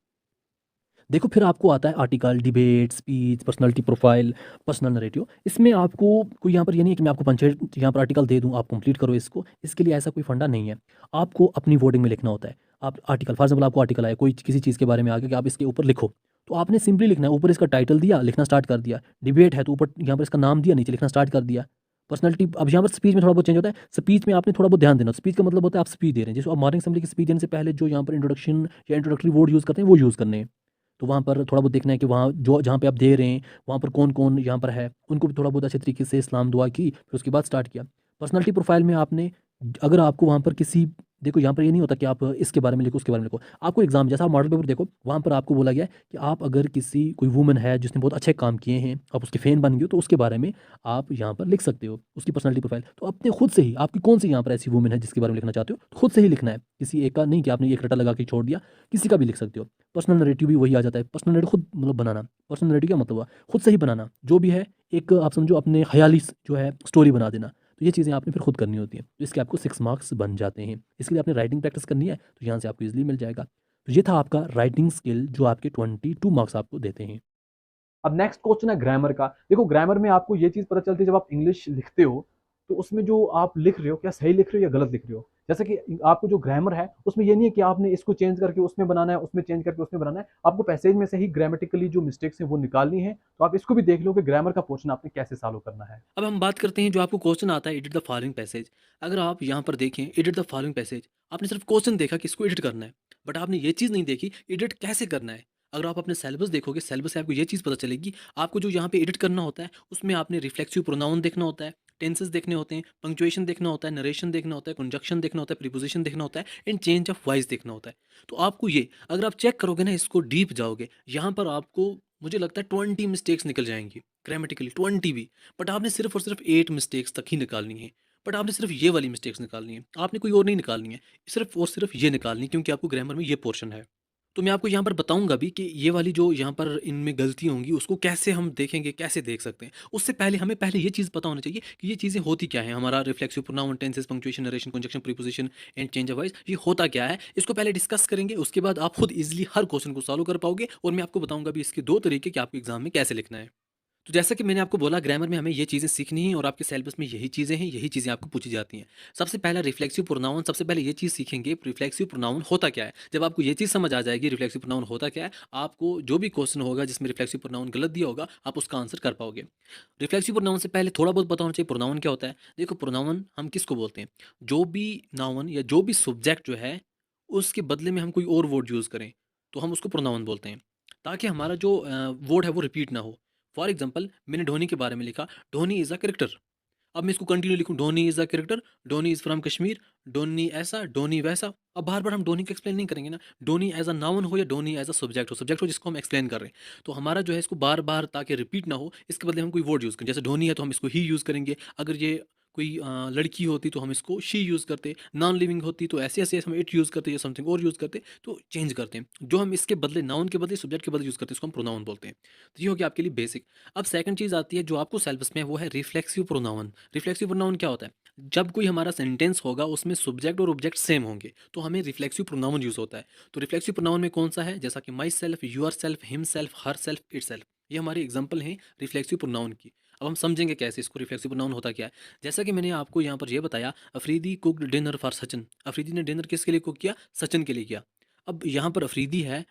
देखो फिर आपको आता है article, debate, speech, personality profile, personal narrative. इसमें आपको कोई यहाँ पर ये नहीं है कि मैं आपको पंचायत यहाँ पर आर्टिकल दे दूँ, आप कंप्लीट करो इसको। इसके लिए ऐसा कोई फंडा नहीं है। आपको अपनी वर्डिंग में लिखना होता है। आप आर्टिकल फॉर एग्ज़ाम्पल आपको आर्टिकल आया कोई किसी चीज़ के बारे में आ गया कि आप इसके ऊपर लिखो, तो आपने सिंपली लिखना है। ऊपर इसका टाइटल दिया, लिखना स्टार्ट कर दिया। डिबेट है तो ऊपर यहाँ पर इसका नाम दिया, नीचे लिखना स्टार्ट कर दिया। पर्सनैलिटी अब यहाँ पर स्पीच में थोड़ा बहुत चेंज होता है। स्पीच में आपने थोड़ा बहुत ध्यान देना। स्पीच का मतलब होता है आप स्पीच दे रहे हैं। जैसे आप मॉर्निंग असेंबली की स्पीच देने से पहले जो यहाँ पर इंट्रोडक्शन या इंट्रोडक्टरी वर्ड यूज़ करते हैं वो यूज़ करने हैं। तो वहाँ पर थोड़ा बहुत देखना है कि वहाँ जो जहाँ पे आप दे रहे हैं, वहाँ पर कौन-कौन यहाँ पर है, उनको भी थोड़ा बहुत अच्छे तरीके से सलाम दुआ की, फिर उसके बाद स्टार्ट किया। पर्सनैलिटी प्रोफाइल में आपने अगर आपको वहाँ पर किसी देखो यहाँ पर ये नहीं होता कि आप इसके बारे में लिखो, उसके बारे में लिखो। आपको एग्ज़ाम जैसा आप मॉडल पेपर देखो, वहाँ पर आपको बोला गया है कि आप अगर किसी कोई वुमन है जिसने बहुत अच्छे काम किए हैं, आप उसके फ़ैन बन गए हो, तो उसके बारे में आप यहाँ पर लिख सकते हो, उसकी पर्सनैलिटी प्रोफाइल। तो अपने खुद से ही आपकी कौन-सी यहाँ पर ऐसी वुमन है जिसके बारे में लिखना चाहते हो, तो खुद से ही लिखना है। किसी एक का नहीं कि आपने एक रट्टा लगा के छोड़ दिया, किसी का भी लिख सकते हो। पर्सनल नैरेटिव भी वही आ जाता है। पर्सनल नैरेटिव खुद मतलब बनाना। पर्सनल नैरेटिव क्या मतलब हुआ? खुद से ही बनाना। जो भी है एक आप समझो अपने ख़याली जो है स्टोरी बना देना। तो ये चीज़ें आपने फिर खुद करनी होती हैं। तो इसके आपको 6 मार्क्स बन जाते हैं। इसके लिए आपने राइटिंग प्रैक्टिस करनी है, तो यहाँ से आपको ईज़िली मिल जाएगा। तो ये था आपका राइटिंग स्किल जो आपके 22 मार्क्स आपको देते हैं। अब नेक्स्ट क्वेश्चन है ग्रामर का। देखो ग्रामर में आपको ये चीज़ पता चलती है जब आप इंग्लिश लिखते हो, तो उसमें जो आप लिख रहे हो क्या सही लिख रहे हो या गलत लिख रहे हो। जैसे कि आपको जो ग्रामर है उसमें ये नहीं है कि आपने इसको चेंज करके उसमें बनाना है, उसमें चेंज करके उसमें बनाना है। आपको पैसेज में से ही ग्रामेटिकली जो मिस्टेक्स हैं वो निकालनी है। तो आप इसको भी देख लो कि ग्रामर का पोर्शन आपने कैसे सॉल्व करना है। अब हम बात करते हैं जो आपको क्वेश्चन आता है एडिट द फॉलोइंग पैसेज। अगर आप यहाँ पर देखें एडिट द फॉलोइंग पैसेज, आपने सिर्फ क्वेश्चन देखा कि इसको एडिट करना है, बट आपने ये चीज़ नहीं देखी एडिट कैसे करना है। अगर आप अपने सिलेबस देखोगे, सिलेबस से आपको ये चीज़ पता चलेगी। आपको जो यहाँ पे एडिट करना होता है उसमें आपने रिफ्लेक्सिव प्रोनाउन देखना होता है, टेंसेस देखने होते हैं, पंक्चुएशन देखना होता है, नरेशन देखना होता है, कंजक्शन देखना होता है, प्रीपोजिशन देखना होता है, एंड चेंज ऑफ वॉइस देखना होता है। तो आपको ये अगर आप चेक करोगे ना, इसको डीप जाओगे, यहाँ पर आपको मुझे लगता है 20 मिस्टेक्स निकल जाएंगी ग्रामेटिकली, 20 भी। बट आपने सिर्फ और सिर्फ 8 मिस्टेक्स तक ही निकालनी है। बट आपने सिर्फ ये वाली मिस्टेक्स निकालनी है, आपने कोई और नहीं निकालनी है। सिर्फ और सिर्फ ये निकालनी है क्योंकि आपको ग्रामर में ये पोर्शन है। तो मैं आपको यहाँ पर बताऊँगा भी कि ये वाली जो यहाँ पर इनमें गलती होंगी उसको कैसे हम देखेंगे, कैसे देख सकते हैं। उससे पहले हमें पहले ये चीज़ पता होनी चाहिए कि ये चीज़ें होती क्या हैं। हमारा reflexive pronoun, tenses, punctuation, narration, conjunction, preposition and change of voice, ये होता क्या है? इसको पहले डिस्कस करेंगे, उसके बाद आप खुद ईज़िली हर क्वेश्चन को सॉल्व कर पाओगे और मैं आपको बताऊँगा भी इसके 2 तरीके कि आपको एग्ज़ाम में कैसे लिखना है। तो जैसा कि मैंने आपको बोला ग्रामर में हमें ये चीज़ें सीखनी हैं और आपके सिलेबस में यही चीज़ें हैं, यही चीज़ें आपको पूछी जाती हैं। सबसे पहला रिफ्लेक्सिव प्रोनाउन, सबसे पहले ये चीज़ सीखेंगे रिफ्लेक्सिव प्रोनाउन होता क्या है। जब आपको ये चीज़ समझ आ जाएगी रिफ्लेक्सिव प्रोनाउन होता क्या है, आपको जो भी क्वेश्चन होगा जिसमें रिफ्लेक्सिव प्रोनाउन गलत दिया होगा, आप उसका आंसर कर पाओगे। रिफ्लेक्सिव प्रोनाउन से पहले थोड़ा बहुत पता होना चाहिए प्रोनाउन क्या होता है। देखो प्रोनाउन हम किसको बोलते हैं? जो भी नाउन या जो भी सब्जेक्ट जो है, उसके बदले में हम कोई और वर्ड यूज़ करें, तो हम उसको प्रोनाउन बोलते हैं। ताकि हमारा जो वर्ड है वो रिपीट ना हो। फॉर एग्जाम्पल मैंने धोनी के बारे में लिखा, धोनी इज़ अ क्रिकेटर। अब मैं इसको कंटिन्यू लिखूँ, Dhoni is a cricketer, Dhoni is from Kashmir, Dhoni ऐसा, धोनी वैसा। अब बार-बार हम धोनी को एक्सप्लेन नहीं करेंगे ना। धोनी एज़ अ नाउन हो या धोनी एज़ अ सब्जेक्ट हो जिसको हम एक्सप्लेन कर रहे हैं। तो हमारा जो है इसको बार-बार ताकि रिपीट ना हो, इसके बदले हम कोई वर्ड यूज़ करें। जैसे धोनी है तो हम इसको ही यूज़ करेंगे। अगर ये कोई लड़की होती तो हम इसको शी यूज़ करते। नॉन लिविंग होती तो ऐसे-ऐसे हम इट यूज़ करते या समथिंग और यूज़ करते, तो चेंज करते हैं। जो हम इसके बदले नाउन के बदले सब्जेक्ट के बदले यूज़ करते हैं, इसको हम प्रोनाउन बोलते हैं। तो ये हो गया आपके लिए बेसिक। अब सेकंड चीज़ आती है जो आपको सिलेबस में है, वो है रिफ्लेक्सिव प्रोनाउन। रिफ्लेक्सिव प्रोनाउन क्या होता है? जब कोई हमारा सेंटेंस होगा उसमें सब्जेक्ट और ऑब्जेक्ट सेम होंगे, तो हमें रिफ्लेक्सिव प्रोनाउन यूज़ होता है। तो रिफ्लेक्सिव प्रोनाउन में कौन-सा है? जैसा कि my self, your self, him self, her self, itself. ये हमारी एग्जांपल हैं रिफ्लेक्सिव प्रोनाउन की। अब हम समझेंगे कैसे इसको, रिफ्लेक्सिव प्रोनाउन होता क्या है? जैसा कि मैंने आपको यहाँ पर ये बताया, Afridi cooked dinner for Sachin. Afridi ने डिनर किसके लिए कुक किया? सचिन के लिए किया। अब यहाँ पर अफरीदी है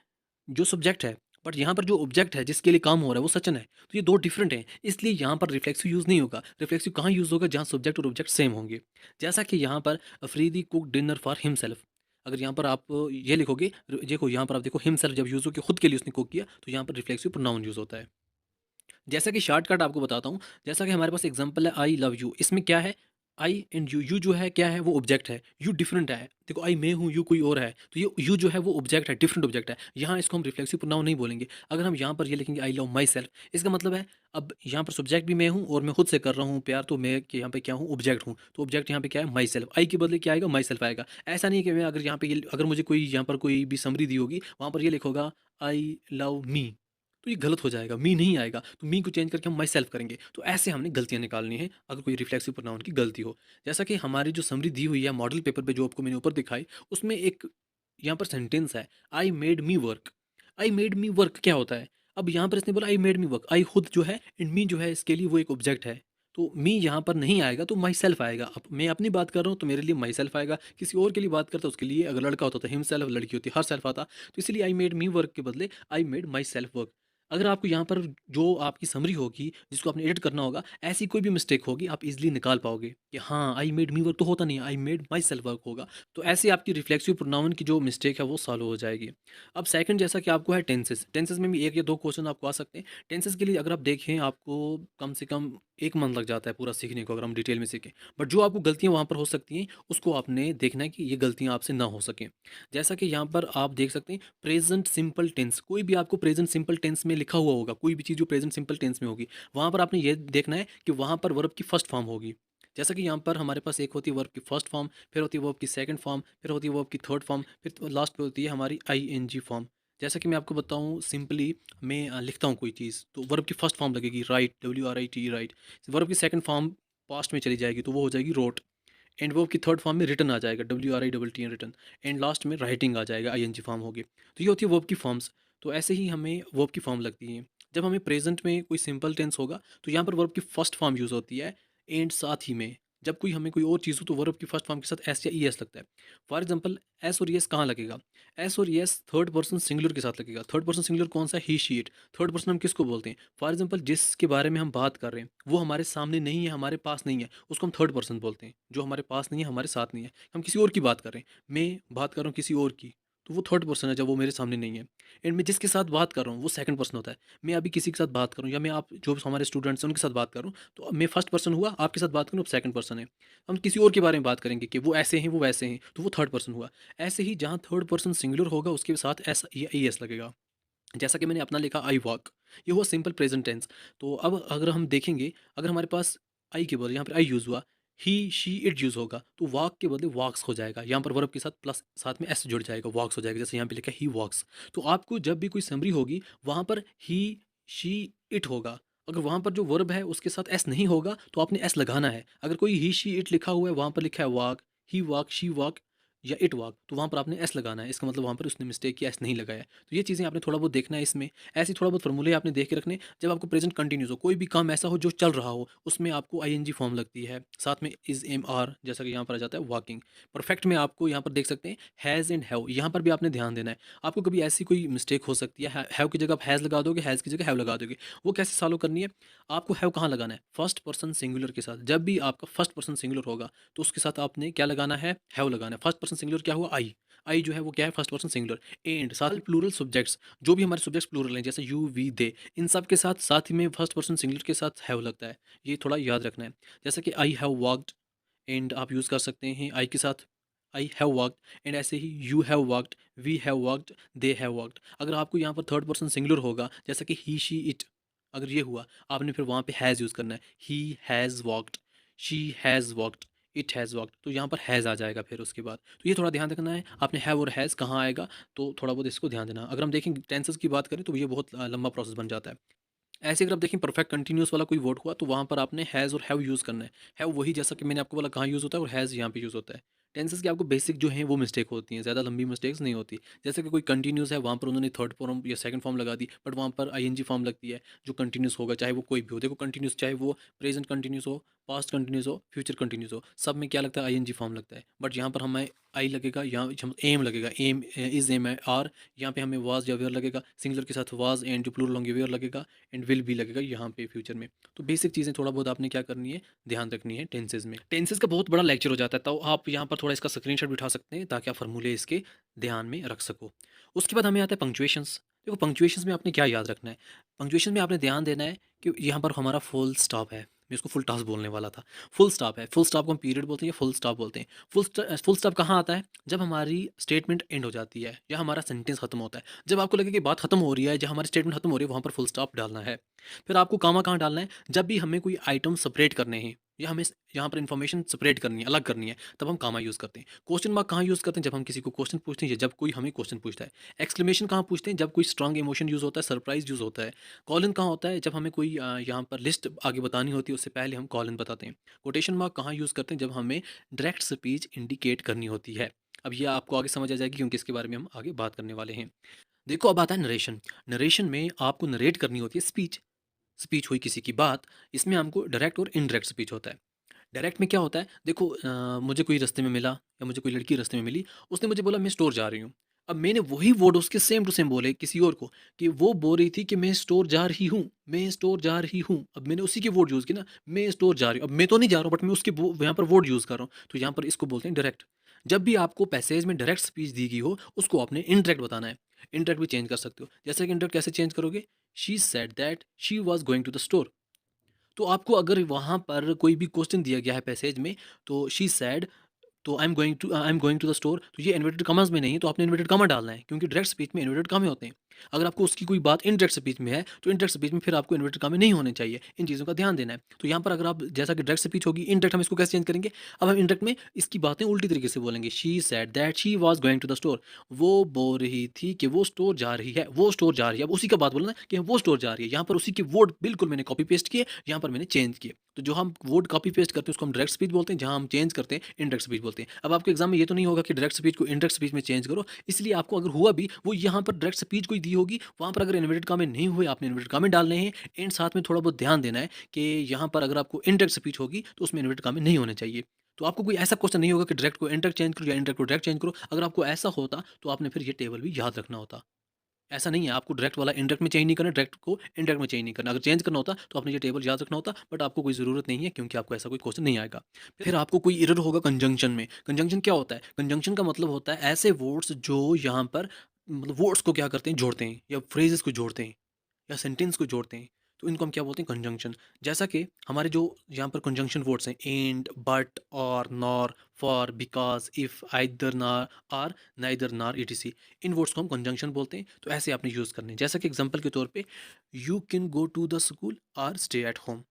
जो सब्जेक्ट है, बट यहाँ पर जो ऑब्जेक्ट है जिसके लिए काम हो रहा है वो सचिन है। तो ये 2 डिफरेंट हैं, इसलिए यहाँ पर रिफ्लेक्सिव यूज़ नहीं होगा। रिफ्लेक्सिव कहाँ यूज़ होगा? जहाँ सब्जेक्ट और ऑब्जेक्ट सेम होंगे। जैसा कि यहाँ पर Afridi cook dinner for himself. अगर यहाँ पर आप ये लिखोगे, देखो यहाँ पर आप देखो हिमसेल्फ जब यूज़ हो कि खुद के लिए उसने कुक किया, तो यहाँ पर रिफ्लेक्सिव प्रोनाउन यूज़ होता है। जैसा कि शॉर्टकट आपको बताता हूँ, जैसा कि हमारे पास एग्जांपल है आई लव यू, इसमें क्या है? आई एंड यू जो है क्या है? वो ऑब्जेक्ट है, यू डिफरेंट है। देखो आई मैं हूँ, यू कोई और है, तो ये यू जो है वो ऑब्जेक्ट है, डिफरेंट ऑब्जेक्ट है। यहाँ इसको हम रिफ्लेक्सिव प्रोनाउन नहीं बोलेंगे। अगर हम यहाँ पर ये लिखेंगे आई लव माई सेल्फ, इसका मतलब है अब यहाँ पर सब्जेक्ट भी मैं हूँ और मैं खुद से कर रहा हूँ प्यार, तो मैं कि यहाँ पे क्या हूँ? ऑब्जेक्ट हूँ। तो ऑब्जेक्ट यहाँ पे क्या है? My self. आई के बदले क्या आएगा? माई सेल्फ आएगा। ऐसा नहीं है कि मैं अगर यहाँ पे ये अगर मुझे कोई यहाँ पर कोई भी समरी दी होगी, वहाँ पर ये लिखोगा आई लव मी, तो ये गलत हो जाएगा, मी नहीं आएगा। तो मी को चेंज करके हम माई सेल्फ करेंगे। तो ऐसे हमने गलतियाँ निकालनी है अगर कोई रिफ्लेक्सिव प्रोनाउन की गलती हो। जैसा कि हमारी जो समरी दी हुई है मॉडल पेपर पे जो आपको मैंने ऊपर दिखाई, उसमें एक यहाँ पर सेंटेंस है, I made me work. I made me work क्या होता है? अब यहाँ पर इसने बोला आई मेड मी वर्क, आई खुद जो है एंड मी जो है इसके लिए वो एक ऑब्जेक्ट है। तो मी यहाँ पर नहीं आएगा तो माई सेल्फ आएगा। अब मैं अपनी बात कर रहा हूँ तो मेरे लिए माई सेल्फ आएगा, किसी और के लिए बात करता उसके लिए, अगर लड़का होता तो हिम सेल्फ, लड़की होती हर सेल्फ आता। तो इसलिए आई मेड मी वर्क के बदले I made my self work. अगर आपको यहाँ पर जो आपकी समरी होगी जिसको आपने एडिट करना होगा, ऐसी कोई भी मिस्टेक होगी आप इजीली निकाल पाओगे कि हाँ आई मेड मी वर्क तो होता नहीं है, I made my self work होगा। तो ऐसे आपकी रिफ्लेक्सिव प्रोनाउन की जो मिस्टेक है वो सॉल्व हो जाएगी। अब सेकंड जैसा कि आपको है टेंसेस, टेंसेस में भी एक या दो क्वेश्चन आपको आ सकते हैं। टेंसेस के लिए अगर आप देखें आपको कम से कम 1 मंथ लग जाता है पूरा सीखने को, अगर हम डिटेल में सीखें। बट जो आपको गलतियाँ वहाँ पर हो सकती हैं उसको आपने देखना है कि ये गलतियाँ आपसे ना हो सकें। जैसा कि यहाँ पर आप देख सकते हैं प्रेजेंट सिंपल टेंस, कोई भी आपको प्रेजेंट सिंपल टेंस में लिखा हुआ होगा, कोई भी चीज़ जो प्रेजेंट सिंपल टेंस में होगी, वहाँ पर आपने ये देखना है कि वहाँ पर वर्ब की फर्स्ट फॉर्म होगी। जैसा कि यहाँ पर हमारे पास एक होती है वर्ब की फर्स्ट फॉर्म, फिर होती है वर्ब की सेकंड फॉर्म, फिर होती है वर्ब की थर्ड फॉर्म, फिर लास्ट पे होती है हमारी आईएनजी फॉर्म। जैसा कि मैं आपको बताऊँ सिंपली, मैं लिखता हूँ कोई चीज़ तो वर्ब की फर्स्ट फॉर्म लगेगी राइट, WRIT राइट। वर्ब की सेकंड फॉर्म पास्ट में चली जाएगी तो वो हो जाएगी रोट। एंड वर्ब की थर्ड फॉर्म में रिटन आ जाएगा, WRITT रिटन। एंड लास्ट में राइटिंग आ जाएगा, आईएनजी फॉर्म होगी। तो ये होती है वर्ब की फॉर्म्स। तो ऐसे ही हमें वर्ब की फॉर्म लगती है। जब हमें प्रेजेंट में कोई सिंपल टेंस होगा तो यहाँ पर वर्ब की फर्स्ट फॉर्म यूज़ होती है। एंड साथ ही में जब कोई हमें कोई और चीज़ हो तो वर्ब की फर्स्ट फॉर्म के साथ एस या ई एस लगता है। फॉर एग्जाम्पल एस और एस कहाँ लगेगा? एस और एस थर्ड पर्सन सिंगुलर के साथ लगेगा। थर्ड पर्सन सिंगुलर कौन सा? ही शी इट। थर्ड पर्सन हम किसको बोलते हैं? फॉर एग्जाम्पल जिसके बारे में हम बात कर रहे हैं वो हमारे सामने नहीं है, हमारे पास नहीं है, उसको हम थर्ड पर्सन बोलते हैं। जो हमारे पास नहीं है, हमारे साथ नहीं है, हम किसी और की बात कर रहे हैं, मैं बात कर रहा हूँ किसी और की, तो वो थर्ड पर्सन है जब वो मेरे सामने नहीं है। एंड मैं जिसके साथ बात कर रहा हूँ वो सेकंड पर्सन होता है। मैं अभी किसी के साथ बात करूँ या मैं आप जो हमारे स्टूडेंट्स हैं उनके साथ बात करूँ तो मैं फर्स्ट पर्सन हुआ, आपके साथ बात करूँ अब सेकंड पर्सन है। हम किसी और के बारे में बात करेंगे कि वो ऐसे हैं वो वैसे हैं तो वो थर्ड पर्सन हुआ। ऐसे ही जहाँ थर्ड पर्सन सिंगुलर होगा उसके साथ एस या ई एस लगेगा। जैसा कि मैंने अपना लिखा आई वॉक, ये हुआ सिंपल प्रेजेंट टेंस। तो अब अगर हम देखेंगे, अगर हमारे पास आई के बदले यहाँ पर आई यूज़ हुआ, ही शी इट यूज़ होगा तो वॉक के बदले वॉक्स हो जाएगा। यहाँ पर वर्ब के साथ प्लस साथ में एस जुड़ जाएगा, वॉक्स हो जाएगा। जैसे यहाँ पे लिखा है ही वॉक्स। तो आपको जब भी कोई समरी होगी वहाँ पर ही शी इट होगा। अगर वहाँ पर जो वर्ब है उसके साथ एस नहीं होगा तो आपने एस लगाना है। अगर कोई ही शी इट लिखा हुआ है, वहाँ पर लिखा है walk, he walk, she walk या इट वॉक, तो वहाँ पर आपने एस लगाना है। इसका मतलब वहाँ पर उसने मिस्टेक किया, एस नहीं लगाया। तो ये चीज़ें आपने थोड़ा बहुत देखना है इसमें। ऐसे थोड़ा बहुत फॉर्मूले आपने देख के रखने। जब आपको प्रेजेंट कंटिन्यूस हो, कोई भी काम ऐसा हो जो चल रहा हो, उसमें आपको आईएनजी फॉर्म लगती है, साथ में इज एम आर, जैसा कि यहाँ पर आ जाता है वॉकिंग। परफेक्ट में आपको यहाँ पर देख सकते हैं हैज़ एंड हैव, यहाँ पर भी आपने ध्यान देना है। आपको कभी ऐसी कोई मिस्टेक हो सकती है, हैव की जगह आप हैज़ लगा दोगे, हैज़ की जगह हैव लगा दोगे। वो कैसे सॉल्व करनी है? आपको हैव कहाँ लगाना है? फर्स्ट पर्सन सिंगुलर के साथ। जब भी आपका फर्स्ट पर्सन सिंगुलर होगा तो उसके साथ आपने क्या लगाना है? हैव लगाना है। फर्स्ट पर्सन सिंगुलर क्या हुआ? आई। आई जो है वो क्या है? First person singular. एंड साथ में प्लूरल सब्जेक्ट्स, जो भी हमारे सब्जेक्ट्स प्लूरल हैं जैसे यू वी दे, इन सब के साथ ही में फर्स्ट पर्सन सिंगुलर के साथ हैव लगता है। ये थोड़ा याद रखना है। जैसे कि आई हैव वॉकड, एंड आप यूज़ कर सकते हैं आई के साथ आई हैव वर्कड। एंड ऐसे ही you have worked, we have worked, they have worked. अगर आपको यहाँ पर थर्ड पर्सन सिंगुलर होगा जैसा कि ही शी इट, अगर ये हुआ, आपने फिर वहाँ पे हैज़ यूज़ करना है। He has worked, she has worked, it has worked, तो यहाँ पर हैज़ आ जाएगा फिर उसके बाद। तो ये थोड़ा ध्यान रखना है आपने, हैव और हैज़ कहाँ आएगा, तो थोड़ा बहुत इसको ध्यान देना। अगर हम देखें टेंसेस की बात करें तो ये बहुत लंबा प्रोसेस बन जाता है। ऐसे अगर आप देखें परफेक्ट कंटिन्यूअस वाला कोई वर्ड हुआ तो वहाँ पर आपने हैज़ और हैव यूज़ करना है। हैव वही जैसा कि मैंने आपको बोला कहाँ यूज़ होता है, और हैज़ यहाँ पे यूज़ होता है। टेंसेस की आपको बेसिक जो हैं वो मिस्टेक होती हैं, ज़्यादा लंबी मिस्टेक्स नहीं होती। जैसे कि कोई कंटिन्यूअस है, वहाँ पर उन्होंने थर्ड फॉर्म या सेकंड फॉर्म लगा दी, बट वहाँ पर आईएनजी फॉर्म लगती है जो कंटिन्यूअस होगा, चाहे वो कोई भी हो। देखो कंटिन्यूअस चाहे वो प्रेजेंट कंटिन्यूअस हो, पास्ट कंटिन्यूअस हो, फ्यूचर कंटिन्यूअस हो, सब में क्या लगता है? आईएनजी फॉर्म लगता है। बट यहाँ पर हमें आई लगेगा, यहाँ एम लगेगा, एम इज एम आर। यहाँ पे हमें वाज या वेयर लगेगा, सिंगुलर के साथ वाज, एंड जो प्लूरल होंगे वेयर लगेगा, एंड विल भी लगेगा यहाँ पे फ्यूचर में। तो बेसिक चीज़ें थोड़ा बहुत आपने क्या करनी है, ध्यान रखनी है टेंसेज में। टेंसेज का बहुत बड़ा लेक्चर हो जाता है, तो आप यहाँ पर थोड़ा इसका स्क्रीनशॉट बिठा सकते हैं ताकि आप फार्मूले इसके ध्यान में रख सको। उसके बाद हमें आता है पंक्चुएशंस। देखो पंक्चुएशंस में आपने क्या याद रखना है? पंक्चुएशन में आपने ध्यान देना है कि यहाँ पर हमारा फुल स्टॉप है, मैं इसको फुल टास्क बोलने वाला था। फुल स्टॉप है, फुल स्टॉप को हम पीरियड बोलते हैं या फुल स्टॉप बोलते हैं। फुल स्टॉप कहाँ आता है? जब हमारी स्टेटमेंट एंड हो जाती है या हमारा सेंटेंस खत्म होता है। जब आपको लगे कि बात खत्म हो रही है, जब हमारी स्टेटमेंट खत्म हो रही है, वहाँ पर फुल स्टॉप डालना है। फिर आपको कामा कहाँ डालना है? जब भी हमें कोई आइटम सेपरेट करने हैं या हमें यहाँ पर इन्फॉर्मेशन सेपरेट करनी है, अलग करनी है, तब हम कामा यूज़ करते हैं। क्वेश्चन मार्क कहाँ यूज़ करते हैं? जब हम किसी को क्वेश्चन पूछते हैं या जब कोई हमें क्वेश्चन पूछता है। एक्सक्लेमेशन कहाँ पूछते हैं? जब कोई स्ट्रॉन्ग इमोशन यूज़ होता है, सरप्राइज यूज़ होता है। कॉलन कहाँ होता है? जब हमें कोई यहाँ पर लिस्ट आगे बतानी होती है, उससे पहले हम कॉलन बताते हैं। कोटेशन मार्क कहाँ यूज़ करते हैं? जब हमें डायरेक्ट स्पीच इंडिकेट करनी होती है। अब ये आपको आगे समझ आ जाएगी क्योंकि इसके बारे में हम आगे बात करने वाले हैं। देखो अब आता है नरेशन। नरेशन में आपको नरेट करनी होती है स्पीच। स्पीच हुई किसी की बात, इसमें हमको डायरेक्ट और इनडायरेक्ट स्पीच होता है। डायरेक्ट में क्या होता है, देखो मुझे कोई रास्ते में मिला या मुझे कोई लड़की रास्ते में मिली, उसने मुझे बोला मैं स्टोर जा रही हूँ। अब मैंने वही वर्ड उसके सेम टू सेम बोले किसी और को, कि वो बोल रही थी कि मैं स्टोर जा रही हूँ, मैं स्टोर जा रही हूँ। अब मैंने उसी के वर्ड यूज़ किए ना, मैं स्टोर जा रही हूँ। अब मैं तो नहीं जा रहा हूँ, बट मैं उसके यहाँ पर वर्ड यूज़ कर रहा हूँ, तो यहाँ पर इसको बोलते हैं डायरेक्ट। जब भी आपको पैसेज में डायरेक्ट स्पीच दी गई हो, उसको आपने इनडायरेक्ट बताना है। इनडायरेक्ट भी चेंज कर सकते हो, जैसे कि इनडायरेक्ट कैसे चेंज करोगे, she said that she was going to the store. तो आपको अगर वहाँ पर कोई भी क्वेश्चन दिया गया है पैसेज में, तो शी सैड, तो I am going to the store, तो ये इन्वर्टेड कॉमास में नहीं है, तो आपने इन्वर्टेड कॉमा डालना है, क्योंकि डायरेक्ट स्पीच में इन्वर्टेड कॉमे होते हैं। अगर आपको उसकी कोई बात इनडायरेक्ट स्पीच में है, तो इनडायरेक्ट स्पीच में फिर आपको इन्वर्टेड कॉमे नहीं होने चाहिए। इन चीज़ों का ध्यान देना है। तो यहाँ पर अगर आप, जैसा कि डायरेक्ट स्पीच होगी, इनडायरेक्ट हम इसको कैसे चेंज करेंगे। अब हम इनडायरेक्ट में इसकी बातें उल्टी तरीके से बोलेंगे। She said that she was going to the store. वो बोल रही थी कि वो स्टोर जा रही है, वो स्टोर जा रही है। अब उसी का बात बोलना है कि वो स्टोर जा रही है। यहाँ पर उसी के वर्ड बिल्कुल मैंने कॉपी पेस्ट किए, यहाँ पर मैंने चेंज किए। तो जो हम वर्ड कॉपी पेस्ट करते हैं उसको हम डायरेक्ट स्पीच बोलते हैं, जहाँ हम चेंज करते हैं इनडायरेक्ट स्पीच बोलते हैं। अब आपके एग्जाम में ये तो नहीं होगा कि डायरेक्ट स्पीच को इनडायरेक्ट स्पीच में चेंज करो, इसलिए आपको अगर हुआ भी, वो यहाँ पर डायरेक्ट स्पीच कोई दी होगी, वहाँ पर अगर इन्वर्टेड कॉमे नहीं हुए, आपने इन्वर्टेड कॉमे डालने हैं। एंड साथ में थोड़ा बहुत ध्यान देना है कि यहाँ पर अगर आपको इनडायरेक्ट स्पीच होगी, तो उसमें इन्वर्टेड कॉमे नहीं होने चाहिए। तो आपको कोई ऐसा क्वेश्चन नहीं होगा कि डायरेक्ट को इनडायरेक्ट चेंज करो या इनडायरेक्ट को डायरेक्ट चेंज करो। अगर आपको ऐसा होता, तो आपने फिर ये टेबल भी याद रखना होता। ऐसा नहीं है, आपको डायरेक्ट वाला इनडायरेक्ट में चेंज नहीं करना, डायरेक्ट को इनडायरेक्ट में चेंज नहीं करना। अगर चेंज करना होता, तो आपने ये टेबल याद रखना होता, बट आपको कोई ज़रूरत नहीं है, क्योंकि आपको ऐसा कोई क्वेश्चन नहीं आएगा। फिर आपको कोई एरर होगा कंजंक्शन में। कंजंक्शन क्या होता है? कंजंक्शन का मतलब होता है ऐसे वर्ड्स जो यहाँ पर, मतलब वर्ड्स को क्या करते हैं, जोड़ते हैं, या फ्रेजेस को जोड़ते हैं, या सेंटेंस को जोड़ते हैं। तो इनको हम क्या बोलते हैं, कंजंक्शन। जैसा कि हमारे जो यहाँ पर कंजंक्शन वर्ड्स हैं, एंड, बट, और, nor, for, because, if, either, नार, आर, नाइदर, नार, ईटीसी, इन वर्ड्स को हम कंजंक्शन बोलते हैं। तो ऐसे आपने यूज़ करने हैं। जैसा कि एग्जांपल के तौर पे, you can go to the school or stay at home.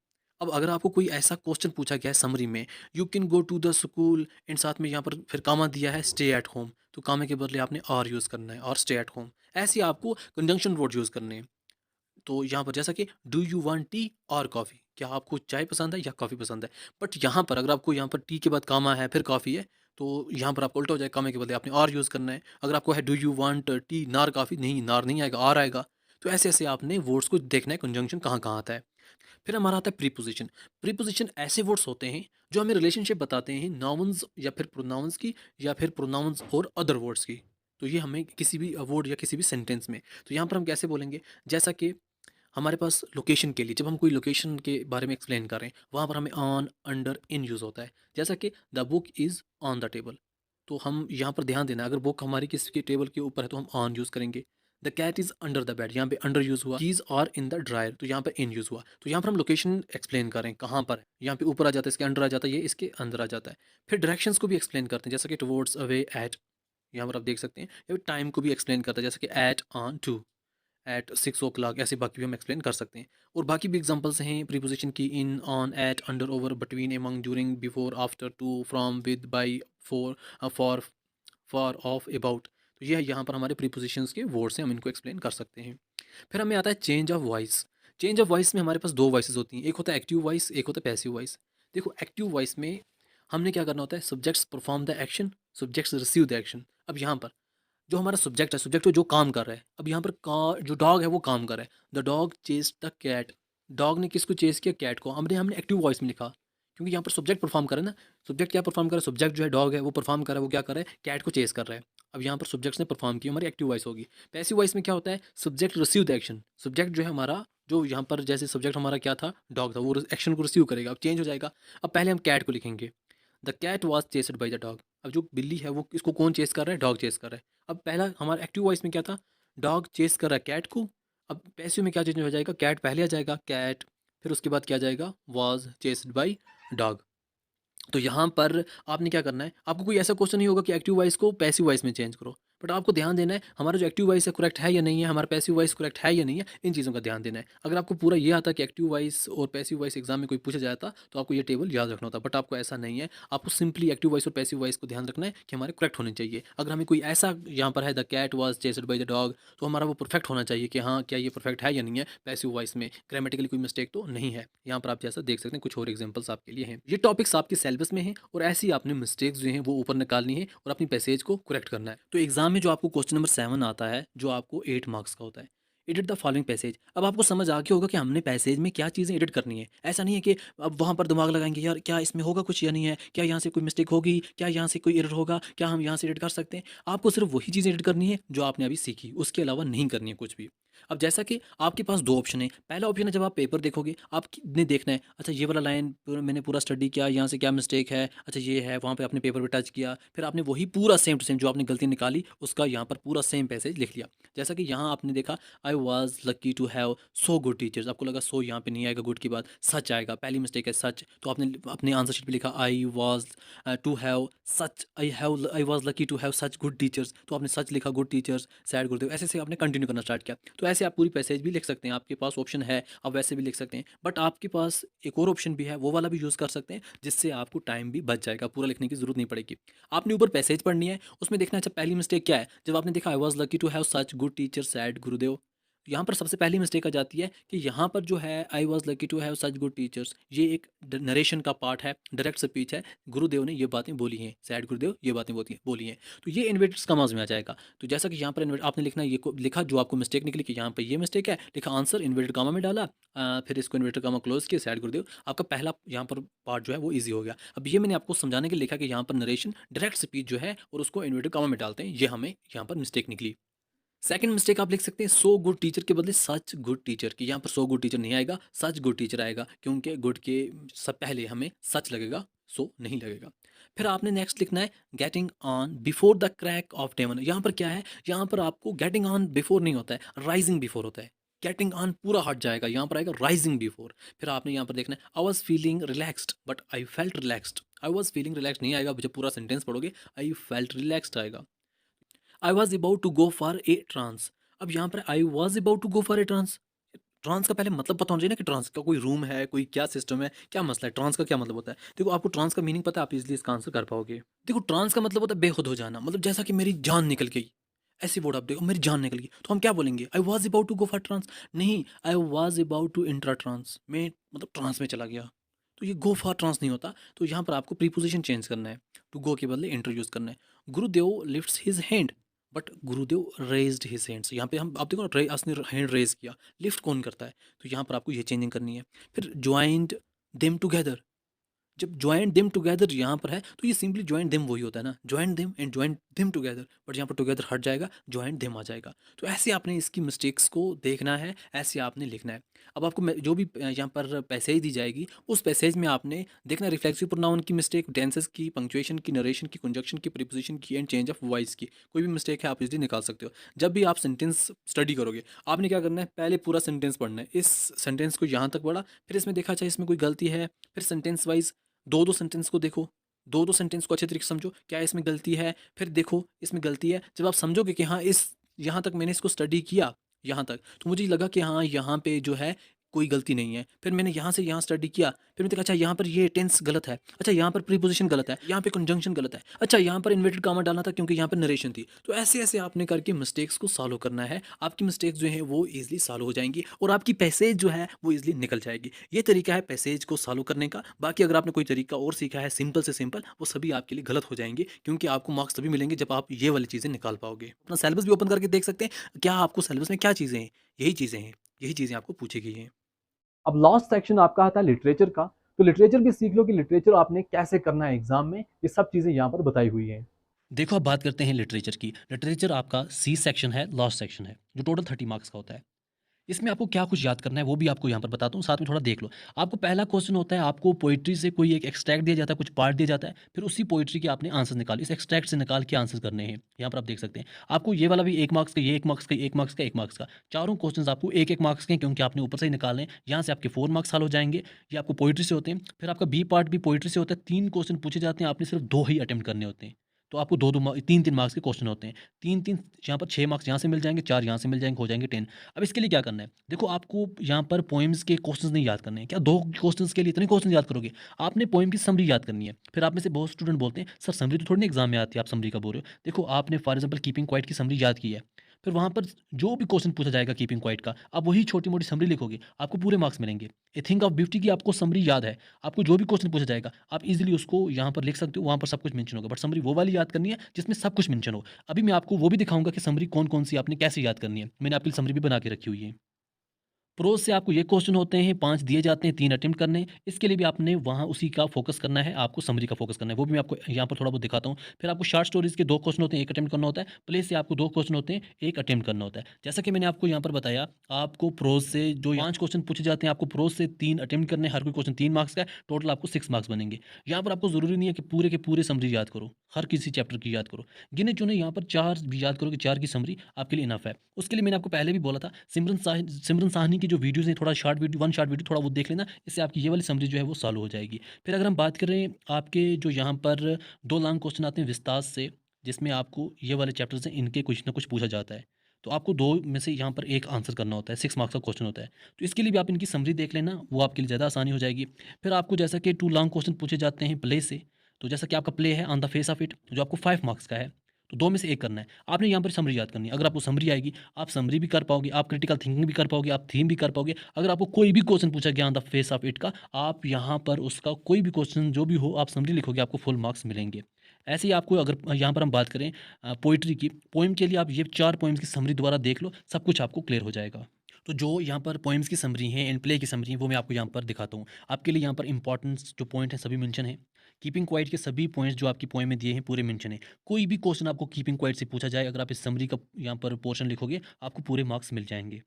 अब अगर आपको कोई ऐसा क्वेश्चन पूछा गया है समरी में, you can go to the school, and साथ में यहाँ पर फिर कामा दिया है स्टे एट होम, तो कामे के बदले आपने आर यूज़ करना है, और स्टे एट होम। ऐसे आपको कंजंक्शन वर्ड यूज़ करने हैं। तो यहाँ पर जैसा कि डू यू वांट टी और कॉफ़ी, क्या आपको चाय पसंद है या कॉफ़ी पसंद है। बट यहाँ पर अगर आपको यहाँ पर टी के बाद कामा है फिर कॉफ़ी है, तो यहाँ पर आपको उल्टा हो जाए, कामे के बदले आपने और यूज़ करना है। अगर आपको है डू यू वांट टी नार कॉफ़ी, नहीं, नार नहीं आएगा, आर आएगा। तो ऐसे ऐसे आपने वर्ड्स को देखना है कंजंक्शन कहाँ कहाँ आता है। फिर हमारा आता है प्रीपोजिशन। प्रीपोजिशन ऐसे वर्ड्स होते हैं जो हमें रिलेशनशिप बताते हैं नाउन्स या फिर प्रोनाउंस की, या फिर प्रोनाउंस और अदर वर्ड्स की। तो ये हमें किसी भी वर्ड या किसी भी सेंटेंस में, तो यहाँ पर हम कैसे बोलेंगे, जैसा कि हमारे पास लोकेशन के लिए, जब हम कोई लोकेशन के बारे में एक्सप्लेन कर रहे हैं, वहाँ पर हमें ऑन, अंडर, इन यूज़ होता है। जैसा कि the book is on the table, तो हम यहाँ पर ध्यान देना, अगर बुक हमारी किसी के टेबल के ऊपर है तो हम ऑन यूज़ करेंगे। The cat is under the bed, यहाँ पे अंडर यूज़ हुआ। Keys are in the dryer, तो यहाँ पे इन यूज़ हुआ। तो यहाँ पर हम लोकेशन एक्सप्लेन कर रहे हैं कहाँ पर है। यहाँ पे ऊपर आ जाता है, इसके अंडर आ जाता है, ये इसके अंदर आ जाता है। फिर डायरेक्शंस को भी एक्सप्लेन करते हैं, जैसा कि टुवर्ड्स, अवे, एट, यहाँ पर आप देख सकते हैं। या फिर टाइम को भी एक्सप्लेन करता है, जैसे कि eight, on, to, eight 6 o'clock, ऐसे बाकी भी हम एक्सप्लेन कर सकते हैं। और बाकी भी एग्जांपल्स हैं प्रीपोजिशन की, in, on, at, under, over, between, among, during, before, after, to, from, with, by, for, for, of, about. तो ये यहाँ पर हमारे प्रीपोजिशंस के वर्ड्स हैं, हम इनको एक्सप्लेन कर सकते हैं। फिर हमें आता है change of voice. Change of voice में हमारे पास दो वॉइसेस होती हैं, एक होता है एक्टिव वॉइस, एक होता है पैसिव वॉइस। देखो एक्टिव वॉइस में हमने क्या करना होता है, subjects perform the action, subjects receive the action. अब यहाँ पर जो हमारा सब्जेक्ट है, सब्जेक्ट जो काम कर रहा है, अब यहाँ पर का जो डॉग है वो काम कर रहा है। The dog chase the cat, dog ने किसको चेस किया, कैट को। हमने हमने एक्टिव वॉइस में लिखा, क्योंकि यहाँ पर सब्जेक्ट परफॉर्म कर रहा है ना। सब्जेक्ट क्या परफॉर्म कर रहा है, सब्जेक्ट जो है डॉग है वो परफॉर्म कर रहा है, वो क्या कर रहा है, कैट को चेस कर रहा है। अब यहाँ पर सब्जेक्ट्स ने परफॉर्म किया, हमारी एक्टिव वॉइस होगी। पैसिव वॉइस में क्या होता है, subject receive the action, subject जो है हमारा, जो यहाँ पर जैसे सब्जेक्ट हमारा क्या था, डॉग था, वो एक्शन को रिसीव करेगा। अब चेंज हो जाएगा। अब पहले हम कैट को लिखेंगे, the cat was chased by the dog. अब जो बिल्ली है वो इसको कौन चेस कर रहा है, डॉग चेस कर रहा है। अब पहला हमारा एक्टिव वॉइस में क्या था, डॉग चेस कर रहा है कैट को। अब पैसिव में क्या चेंज हो जाएगा, कैट पहले आ जाएगा, कैट, फिर उसके बाद क्या आ जाएगा, वॉज चेस्ड बाई डॉग। तो यहाँ पर आपने क्या करना है, आपको कोई ऐसा क्वेश्चन नहीं होगा कि एक्टिव वॉइस को पैसिव वॉइस में चेंज करो, बट आपको ध्यान देना है हमारा जो एक्टिव वॉइस है करेक्ट है या नहीं है, हमारा पैसिव वॉइस करेक्ट है या नहीं है, इन चीज़ों का ध्यान देना है। अगर आपको पूरा ये आता कि एक्टिव वॉइस और पैसिव वॉइस एग्जाम में कोई पूछा जाता, तो आपको ये टेबल याद रखना होता, बट आपको ऐसा नहीं है। आपको सिंपली एक्टिव वॉइस और पैसिव वॉइस को ध्यान रखना है कि हमारे करेक्ट होने चाहिए। अगर हमें कोई ऐसा यहाँ पर है the cat was chased by the dog, तो हमारा वो परफेक्ट होना चाहिए कि हाँ क्या ये परफेक्ट है या नहीं है, पैसिव वॉइस में ग्रामेटिकली कोई मिस्टेक तो नहीं है। यहाँ पर आप जैसा देख सकते हैं, कुछ और एग्जाम्पल्स आपके लिए हैं। ये टॉपिक्स आपके सिलेबस में हैं, और ऐसी आपने मिस्टेक्स जो हैं वो ऊपर निकालनी है और अपनी पैसेज को करेक्ट करना है। तो एग्जाम यहाँ में जो आपको क्वेश्चन नंबर 7 आता है, जो आपको 8 मार्क्स का होता है। Edit the following passage. अब आपको समझ आ गया होगा कि हमने पैसेज में क्या चीज़ें एडिट करनी है। ऐसा नहीं है कि अब वहाँ पर दिमाग लगाएँगे, यार क्या इसमें होगा कुछ या नहीं है? क्या यहाँ से कोई मिस्टेक होगी? क्या यहाँ से कोई एरर होगा? क्या हम यहाँ से एडिट कर सकते हैं? आपको सिर्फ़ वही चीज़ें एडिट करनी है जो आपने अभी सीखी, उसके अलावा नहीं करनी है कुछ भी। अब जैसा कि आपके पास 2 ऑप्शन है। पहला ऑप्शन है, जब आप पेपर देखोगे, आपने देखना है, अच्छा ये वाला लाइन पूरा मैंने पूरा स्टडी किया, यहाँ से क्या मिस्टेक है, अच्छा ये है, वहाँ पे आपने पेपर पे टच किया, फिर आपने वही पूरा सेम टू सेम जो आपने गलती निकाली, उसका यहाँ पर पूरा सेम पैसेज लिख लिया। जैसा कि यहाँ आपने देखा, I was lucky to have so good teachers. आपको लगा सो यहाँ पे नहीं आएगा, गुड के बाद सच आएगा, पहली मिस्टेक है सच, तो आपने अपने आंसर शीट पे लिखा I was to have such, I was lucky to have such good teachers, तो आपने सच लिखा, गुड टीचर्स, सैड गुरुदेव, ऐसे से आपने कंटिन्यू करना स्टार्ट किया। तो ऐसे आप पूरी पैसेज भी लिख सकते हैं, आपके पास ऑप्शन है, आप वैसे भी लिख सकते हैं, बट आपके पास एक और ऑप्शन भी है, वो वाला भी यूज़ कर सकते हैं, जिससे आपको टाइम भी बच जाएगा, पूरा लिखने की जरूरत नहीं पड़ेगी। आपने ऊपर पैसेज पढ़नी है, उसमें देखना है अच्छा पहली मिस्टेक क्या है। जब आपने देखा I was lucky to have such good teacher said Gurudev, यहाँ पर सबसे पहली मिस्टेक आ जाती है कि यहाँ पर जो है I was lucky to have such good teachers, ये एक नरेशन का पार्ट है, डायरेक्ट स्पीच है, गुरुदेव ने ये बातें बोली हैं, सैड गुरुदेव ये बातें बोली हैं, तो ये इन्वर्टेड कॉमास में आ जाएगा। तो जैसा कि यहाँ पर आपने लिखना है, लिखा जो आपको मिस्टेक निकली कि यहाँ पर ये मिस्टेक है, लिखा आंसर इन्वर्टेड कॉमा में डाला, फिर इसको इन्वर्टेड कॉमा क्लोज किया, सैड गुरुदेव, आपका पहला यहाँ पर पार्ट जो है वो ईजी हो गया। अब ये मैंने आपको समझाने के लिए लिखा कि यहाँ पर नरेशन डायरेक्ट स्पीच जो है और उसको इन्वर्टेड कॉमा में डालते हैं, ये हमें यहाँ पर मिस्टेक निकली। सेकंड मिस्टेक आप लिख सकते हैं सो गुड टीचर के बदले सच गुड टीचर की, यहाँ पर सो गुड टीचर नहीं आएगा, सच गुड टीचर आएगा, क्योंकि गुड के सब पहले हमें सच लगेगा, सो नहीं लगेगा। फिर आपने नेक्स्ट लिखना है getting on before the crack of demon. यहाँ पर क्या है, यहाँ पर आपको गेटिंग ऑन बिफोर नहीं होता है, राइजिंग बिफोर होता है। गेटिंग ऑन पूरा हट जाएगा, यहाँ पर आएगा राइजिंग बिफोर। फिर आपने यहाँ पर देखना है I was feeling relaxed but I felt relaxed, I was feeling relaxed नहीं आएगा, जब पूरा सेंटेंस पढ़ोगे आई फेल्ट रिलैक्सड आएगा। I was about to go for a trance, अब यहाँ पर I was about to go for a trance, trance का पहले मतलब पता होना चाहिए ना कि ट्रांस का कोई रूम है, कोई क्या सिस्टम है, क्या मसला है, ट्रांस का क्या मतलब होता है। देखो आपको ट्रांस का मीनिंग पता है, आप इजीली इसका आंसर कर पाओगे। देखो ट्रांस का मतलब होता है बेखुद हो जाना, मतलब जैसा कि मेरी जान निकल गई, ऐसी वर्ड आप देखो, मेरी जान निकल गई, तो हम क्या बोलेंगे, I was about to go for trans, नहीं I was about to intra trans, मैं मतलब ट्रांस में चला गया, तो ये गो फॉर ट्रांस नहीं होता। तो यहाँ पर आपको प्रीपोजिशन चेंज करना है, टू गो के बदले इंटर यूज करना है। गुरुदेव lifts his hand but Gurudev raised his hands, यहाँ पे हम आप देखो ना, उसने हैंड रेज किया, लिफ्ट कौन करता है, तो यहाँ पर आपको ये चेंजिंग करनी है। फिर ज्वाइंड देम टुगेदर, जब ज्वाइन देम टुगेदर यहाँ पर है, तो ये सिंपली ज्वाइन देम वही होता है ना, join them and join them together, but यहाँ पर टुगेदर हट जाएगा, ज्वाइन देम आ जाएगा। तो ऐसे आपने इसकी मिस्टेक्स को देखना है, ऐसे आपने लिखना है। अब आपको जो भी यहाँ पर पैसेज दी जाएगी, उस पैसेज में आपने देखना रिफ्लेक्सिव प्रोनाउन की मिस्टेक, टेंसेस की, पंक्चुएशन की, नरेशन की, कंजक्शन की, प्रीपोजिशन की एंड चेंज ऑफ वॉइस की, कोई भी मिस्टेक है आप इजीली निकाल सकते हो। जब भी आप सेंटेंस स्टडी करोगे, आपने क्या करना है, पहले पूरा सेंटेंस पढ़ना है, इस सेंटेंस को यहाँ तक पढ़ा, फिर इसमें देखा चाहे इसमें कोई गलती है, फिर सेंटेंस वाइज दो दो सेंटेंस को देखो, दो दो सेंटेंस को अच्छे तरीके से समझो, क्या इसमें गलती है, फिर देखो इसमें गलती है। जब आप समझोगे कि हाँ इस यहाँ तक मैंने इसको स्टडी किया, यहाँ तक तो मुझे लगा कि हाँ यहाँ पे जो है कोई गलती नहीं है, फिर मैंने यहाँ से यहाँ स्टडी किया, फिर मैंने देखा अच्छा यहाँ पर ये टेंस गलत है, अच्छा यहाँ पर प्रीपोजिशन गलत है, यहाँ पे कंजंक्शन गलत है, अच्छा यहाँ पर इन्वर्टेड कॉमा डालना था क्योंकि यहाँ पर नरेशन थी। तो ऐसे ऐसे आपने करके मिस्टेक्स को सॉल्व करना है, आपकी मिस्टेक्स जो है वो ईजिली सॉल्व हो जाएंगी और आपकी पैसेज जो है वो ईजिली निकल जाएगी। ये तरीका है पैसेज को सॉल्व करने का। बाकी अगर आपने कोई तरीका और सीखा है सिंपल से सिंपल, वो सभी आपके लिए गलत हो जाएंगे, क्योंकि आपको मार्क्स तभी मिलेंगे जब आप ये वाली चीज़ें निकाल पाओगे। अपना सिलेबस भी ओपन करके देख सकते हैं, क्या आपको सिलेबस में क्या चीज़ें हैं, यही चीज़ें हैं, यही चीज़ें आपको पूछी गई हैं। अब लास्ट सेक्शन आपका आता है लिटरेचर का, तो लिटरेचर भी सीख लो कि लिटरेचर आपने कैसे करना है एग्जाम में, ये सब चीज़ें यहाँ पर बताई हुई हैं। देखो अब बात करते हैं लिटरेचर की। लिटरेचर आपका सी सेक्शन है, लास्ट सेक्शन है, जो टोटल 30 मार्क्स का होता है। इसमें आपको क्या कुछ याद करना है वो भी आपको यहाँ पर बताता हूँ, साथ में थोड़ा देख लो। आपको पहला क्वेश्चन होता है, आपको पोइट्री से कोई एक एक्सट्रैक्ट दिया जाता है, कुछ पार्ट दिया जाता है, फिर उसी पोइट्री के आपने आंसर निकाले, इस एक्सट्रैक्ट से निकाल के आंसर करने हैं। यहाँ पर आप देख सकते हैं, आपको ये वाला भी 1 मार्क्स का, ये 1 मार्क्स का, 1 मार्क्स का, 1 मार्क्स का, चारों क्वेश्चन आपको 1-1 मार्क्स के हैं, क्योंकि आपने ऊपर से ही निकाले हैं। यहाँ से आपके 4 मार्क्स हल हो जाएंगे, ये आपको पोइट्री से होते हैं। फिर आपका बी पार्ट भी पोइट्री से होता है, 3 क्वेश्चन पूछे जाते हैं, आपने सिर्फ 2 ही अटेम्प्ट करने होते हैं। तो आपको 2-2 3-3 मार्क्स के क्वेश्चन होते हैं, 3-3 यहाँ पर 6 मार्क्स यहाँ से मिल जाएंगे, 4 यहाँ से मिल जाएंगे, हो जाएंगे 10। अब इसके लिए क्या करना है, देखो आपको यहाँ पर पोएम्स के क्वेश्चंस नहीं याद करने हैं। क्या 2 क्वेश्चंस के लिए इतने क्वेश्चन याद करोगे, आपने पोएम की समरी याद करनी है। फिर आप में से बहुत स्टूडेंट बोलते हैं सर समरी तो थोड़ी ना एग्जाम में आती है, आप समरी का बोल रहे हो। देखो आपने फॉर एग्जाम्पल कीपिंग क्वाइट की समरी याद की है, फिर वहाँ पर जो भी क्वेश्चन पूछा जाएगा कीपिंग क्वाइट का, आप वही छोटी-मोटी समरी लिखोगे, आपको पूरे मार्क्स मिलेंगे। ए थिंक ऑफ ब्यूटी की आपको समरी याद है, आपको जो भी क्वेश्चन पूछा जाएगा, आप ईज़िली उसको यहाँ पर लिख सकते हो, वहाँ पर सब कुछ मेंशन होगा। बट समरी वो वाली याद करनी है जिसमें सब कुछ मेंशन हो। अभी मैं आपको वो भी दिखाऊँगा कि समरी कौन-कौन सी आपने कैसे याद करनी है। मैंने आपके लिए समरी भी बना के रखी हुई है। प्रोज़ से आपको ये क्वेश्चन होते हैं, 5 दिए जाते हैं, 3 अटेम्प्ट करने हैं। इसके लिए भी आपने वहाँ उसी का फ़ोकस करना है, आपको समरी का फ़ोकस करना है। वो भी मैं आपको यहाँ पर थोड़ा बहुत दिखाता हूँ। फिर आपको शॉर्ट स्टोरीज़ के 2 क्वेश्चन होते हैं, 1 अटेम्प्ट करना होता है। प्ले से आपको 2 क्वेश्चन होते हैं, 1 अटेम्प्ट करना होता है। जैसा कि मैंने आपको यहाँ पर बताया, आपको प्रोज़ से जो 5 क्वेश्चन पूछे जाते हैं, आपको प्रोज़ से 3 अटेम्प्ट करने हैं। हर कोई क्वेश्चन 3 मार्क्स का है, टोटल आपको 6 मार्क्स बनेंगे। यहाँ पर आपको ज़रूरी नहीं है कि पूरे के पूरे समरी याद करो, हर किसी चैप्टर की याद करो। गिने-चुने यहाँ पर 4 भी याद करोगे, 4 की समरी आपके लिए इनफ है। उसके लिए मैंने आपको पहले भी बोला था, सिमरन साहनी की जो वीडियोज़ हैं, थोड़ा शॉर्ट वीडियो, 1 शॉर्ट वीडियो थोड़ा वो देख लेना, इससे आपकी ये वाली समरी जो है वो सॉल्व हो जाएगी। फिर अगर हम बात करें आपके जो यहाँ पर 2 लॉन्ग क्वेश्चन आते हैं विस्तार से, जिसमें आपको ये वाले चैप्टर्स हैं, इनके कुछ ना कुछ पूछा जाता है। तो आपको 2 में से यहाँ पर 1 आंसर करना होता है, 6 मार्क्स का क्वेश्चन होता है। तो इसके लिए भी आप इनकी समरी देख लेना, वो आपके लिए ज़्यादा आसानी हो जाएगी। फिर आपको जैसा कि 2 लॉन्ग क्वेश्चन पूछे जाते हैं प्ले से, तो जैसा कि आपका प्ले है on the face of it, जो आपको 5 मार्क्स का है, तो 2 में से 1 करना है। आपने यहाँ पर समरी याद करनी है। अगर आपको समरी आएगी, आप समरी भी कर पाओगे, आप क्रिटिकल थिंकिंग भी कर पाओगे, आप थीम भी कर पाओगे। अगर आपको कोई भी क्वेश्चन पूछा गया on the face of it का, आप यहाँ पर उसका कोई भी क्वेश्चन जो भी हो, आप समरी लिखोगे, आपको फुल मार्क्स मिलेंगे। ऐसे ही आपको अगर यहाँ पर हम बात करें पोएट्री की, पोएम के लिए आप ये 4 पोएम्स की समरी दोबारा देख लो, सब कुछ आपको क्लियर हो जाएगा। तो जो यहाँ पर पोएम्स की समरी हैं एंड प्ले की समरी हैं, वो मैं आपको यहाँ पर दिखाता हूँ। आपके लिए यहाँ पर इम्पोर्टेंस जो पॉइंट हैं सभी मेंशन हैं। कीपिंग क्वाइट के सभी पॉइंट्स जो आपकी पोएम में दिए हैं पूरे मेंशन हैं। कोई भी क्वेश्चन आपको कीपिंग क्वाइट से पूछा जाए, अगर आप इस समरी का यहाँ पर पोर्शन लिखोगे, आपको पूरे मार्क्स मिल जाएँगे।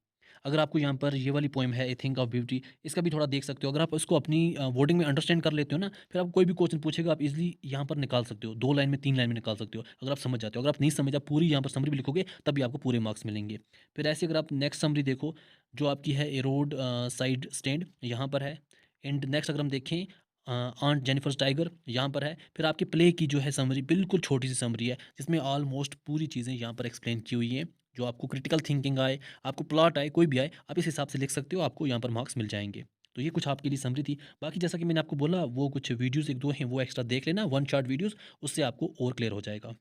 अगर आपको यहाँ पर ये वाली पोएम है ए थिंक ऑफ ब्यूटी, इसका भी थोड़ा देख सकते हो। अगर आप इसको अपनी वर्डिंग में अंडरस्टैंड कर लेते हो ना, फिर आपको कोई भी क्वेश्चन पूछेगा, आप इज़िली यहाँ पर निकाल सकते हो। 2 लाइन में, 3 लाइन में निकाल सकते हो, अगर आप समझ जाते हो। अगर आप नहीं समझ, आप पूरी यहाँ पर समरी भी लिखोगे, तब भी आपको पूरे मार्क्स मिलेंगे। फिर ऐसे अगर आप नेक्स्ट समरी देखो, जो आपकी है ए रोड साइड स्टैंड, यहाँ पर है। एंड नेक्स्ट अगर हम देखें आंट जेनिफर्स टाइगर, यहाँ पर है। फिर आपके प्ले की जो है समरी, बिल्कुल छोटी सी समरी है, जिसमें ऑलमोस्ट पूरी चीज़ें यहाँ पर एक्सप्लेन की हुई हैं। जो आपको क्रिटिकल थिंकिंग आए, आपको प्लॉट आए, कोई भी आए, आप इस हिसाब से लिख सकते हो, आपको यहाँ पर मार्क्स मिल जाएँगे। तो ये कुछ आपके लिए समरी थी। बाकी जैसा कि मैंने आपको बोला, वो कुछ वीडियोज़ 1-2 हैं, वो एक्स्ट्रा देख लेना, 1 शॉट वीडियोज़, उससे आपको और क्लियर हो जाएगा।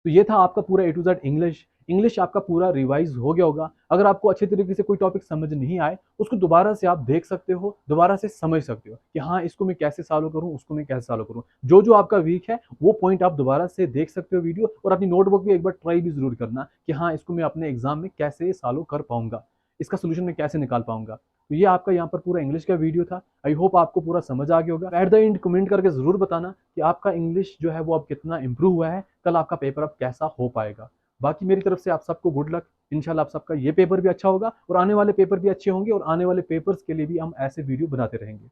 तो ये था आपका पूरा ए टू जेड इंग्लिश। इंग्लिश आपका पूरा रिवाइज हो गया होगा। अगर आपको अच्छे तरीके से कोई टॉपिक समझ नहीं आए, उसको दोबारा से आप देख सकते हो, दोबारा से समझ सकते हो कि हाँ, इसको मैं कैसे सॉल्व करूँ, उसको मैं कैसे सॉल्व करूँ। जो आपका वीक है, वो पॉइंट आप दोबारा से देख सकते हो वीडियो, और अपनी नोटबुक भी एक बार ट्राई भी ज़रूर करना कि हाँ, इसको मैं अपने एग्ज़ाम में कैसे सॉल्व कर पाऊँगा, इसका सॉल्यूशन मैं कैसे निकाल पाऊँगा। तो ये आपका यहाँ पर पूरा इंग्लिश का वीडियो था। आई होप आपको पूरा समझ आ गया होगा। एट द एंड कमेंट करके ज़रूर बताना कि आपका इंग्लिश जो है वो अब कितना इम्प्रूव हुआ है, कल आपका पेपर अब कैसा हो पाएगा। बाकी मेरी तरफ से आप सबको गुड लक। इंशाल्लाह आप सबका ये पेपर भी अच्छा होगा और आने वाले पेपर भी अच्छे होंगे, और आने वाले पेपर्स के लिए भी हम ऐसे वीडियो बनाते रहेंगे।